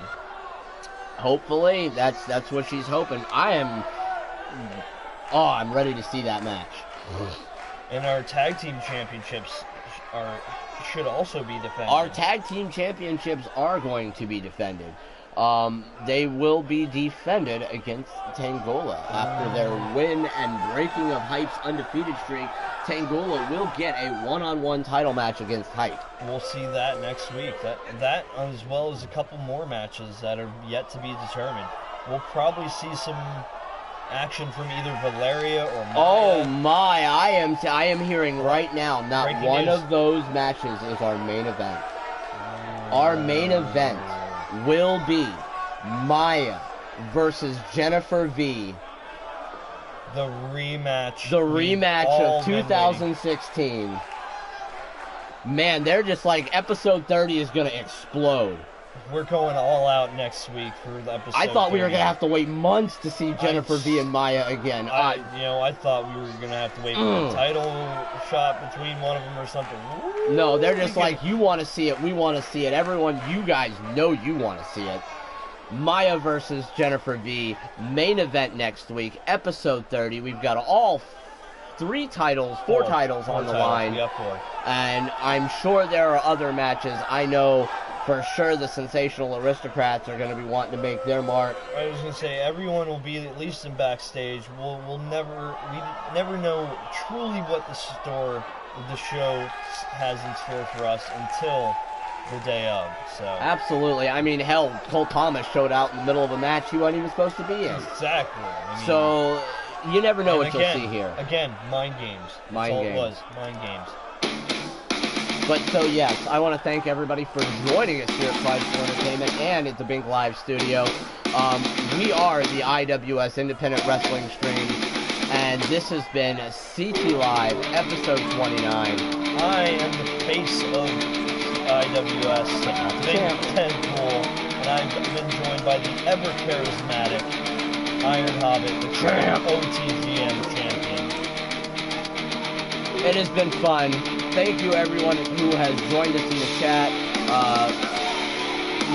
Hopefully, that's what she's hoping. I'm ready to see that match. And our tag team championships should also be defended. Our tag team championships are going to be defended. They will be defended against Tangola. After their win and breaking of Hype's undefeated streak, Tangola will get a one-on-one title match against Hype. We'll see that next week. That as well as a couple more matches that are yet to be determined. We'll probably see some action from either Valeria or Maya. Oh my, I am hearing right now, not Breaking one news. of those matches is our main event. Our main event will be Maya versus Jennifer V. The rematch. The rematch of been waiting. 2016. Man, they're just like, episode 30 is going to explode. We're going all out next week for the episode. I thought we were 30. going to have to wait months to see Jennifer V and Maya again. I thought we were going to have to wait for a title shot between one of them or something. No, they're just like, you want to see it, we want to see it. Everyone, you guys know you want to see it. Maya versus Jennifer V, main event next week, episode 30. We've got all four titles on the line. Yeah, four. And I'm sure there are other matches. I know for sure the Sensational Aristocrats are going to be wanting to make their mark. I was going to say, everyone will be at least in backstage. We never know truly what the show has in store for us until the day of. So Absolutely. I mean, hell, Cole Thomas showed out in the middle of a match he wasn't even supposed to be in. Exactly. I mean, So you never know what you'll see here. Again, mind games. Mind That's all games. it was. Mind games. But so yes, I want to thank everybody for joining us here at Prideful Entertainment and at the Bink Live studio. We are the IWS Independent Wrestling Stream, and this has been CT Live, episode 29. I am the face of IWS, Prideful, and I've been joined by the ever-charismatic Iron Hobbit, the OTGM champion. It has been fun. Thank you everyone who has joined us in the chat.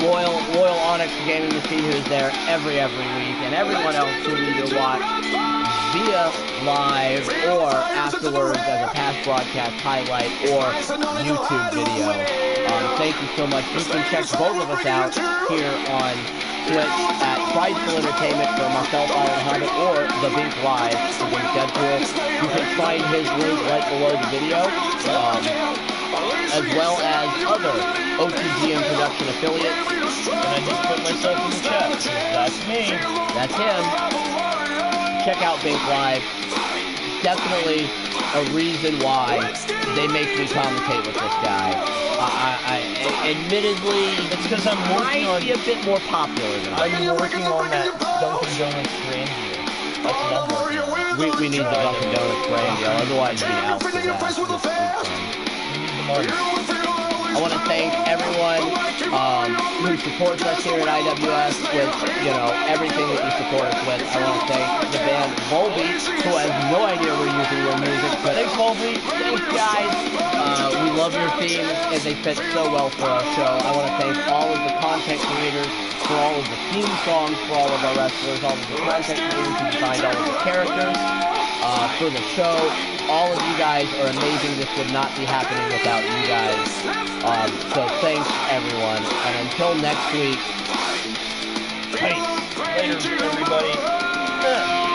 Loyal Onyx Gaming Machine, who's there every week, and everyone else who either watch via live or afterwards as a past broadcast highlight or YouTube video. Thank you so much. You can check both of us out here on Twitch at Prideful Entertainment for myself, Iron Hobbit, or The Bink Live for Bink Deadpool. You can find his link right below the video, as well as other OTGM production affiliates. And I just put myself in the chat. That's me. That's him. Check out Bink Live. Definitely a reason why they make me commentate with this guy. Admittedly, It's because I'm working on. might be a bit more popular than I am. I'm working on that Dunkin' Donuts brand deal. That's what I'm working on. We need the Dunkin' Donuts brand deal, otherwise we'd out for that. We need the money. I want to thank everyone who supports us here at IWS with, everything that you support us with. I want to thank the band Volbeat, who has no idea we're using their music, but Thanks, Volbeat. thanks, guys. We love your themes, and they fit so well for our show. I want to thank all of the content creators for all of the theme songs for all of our wrestlers, all of the content creators who designed all of the characters for the show. All of you guys are amazing. This would not be happening without you guys. So thanks, everyone. And until next week, tight. Later, everybody.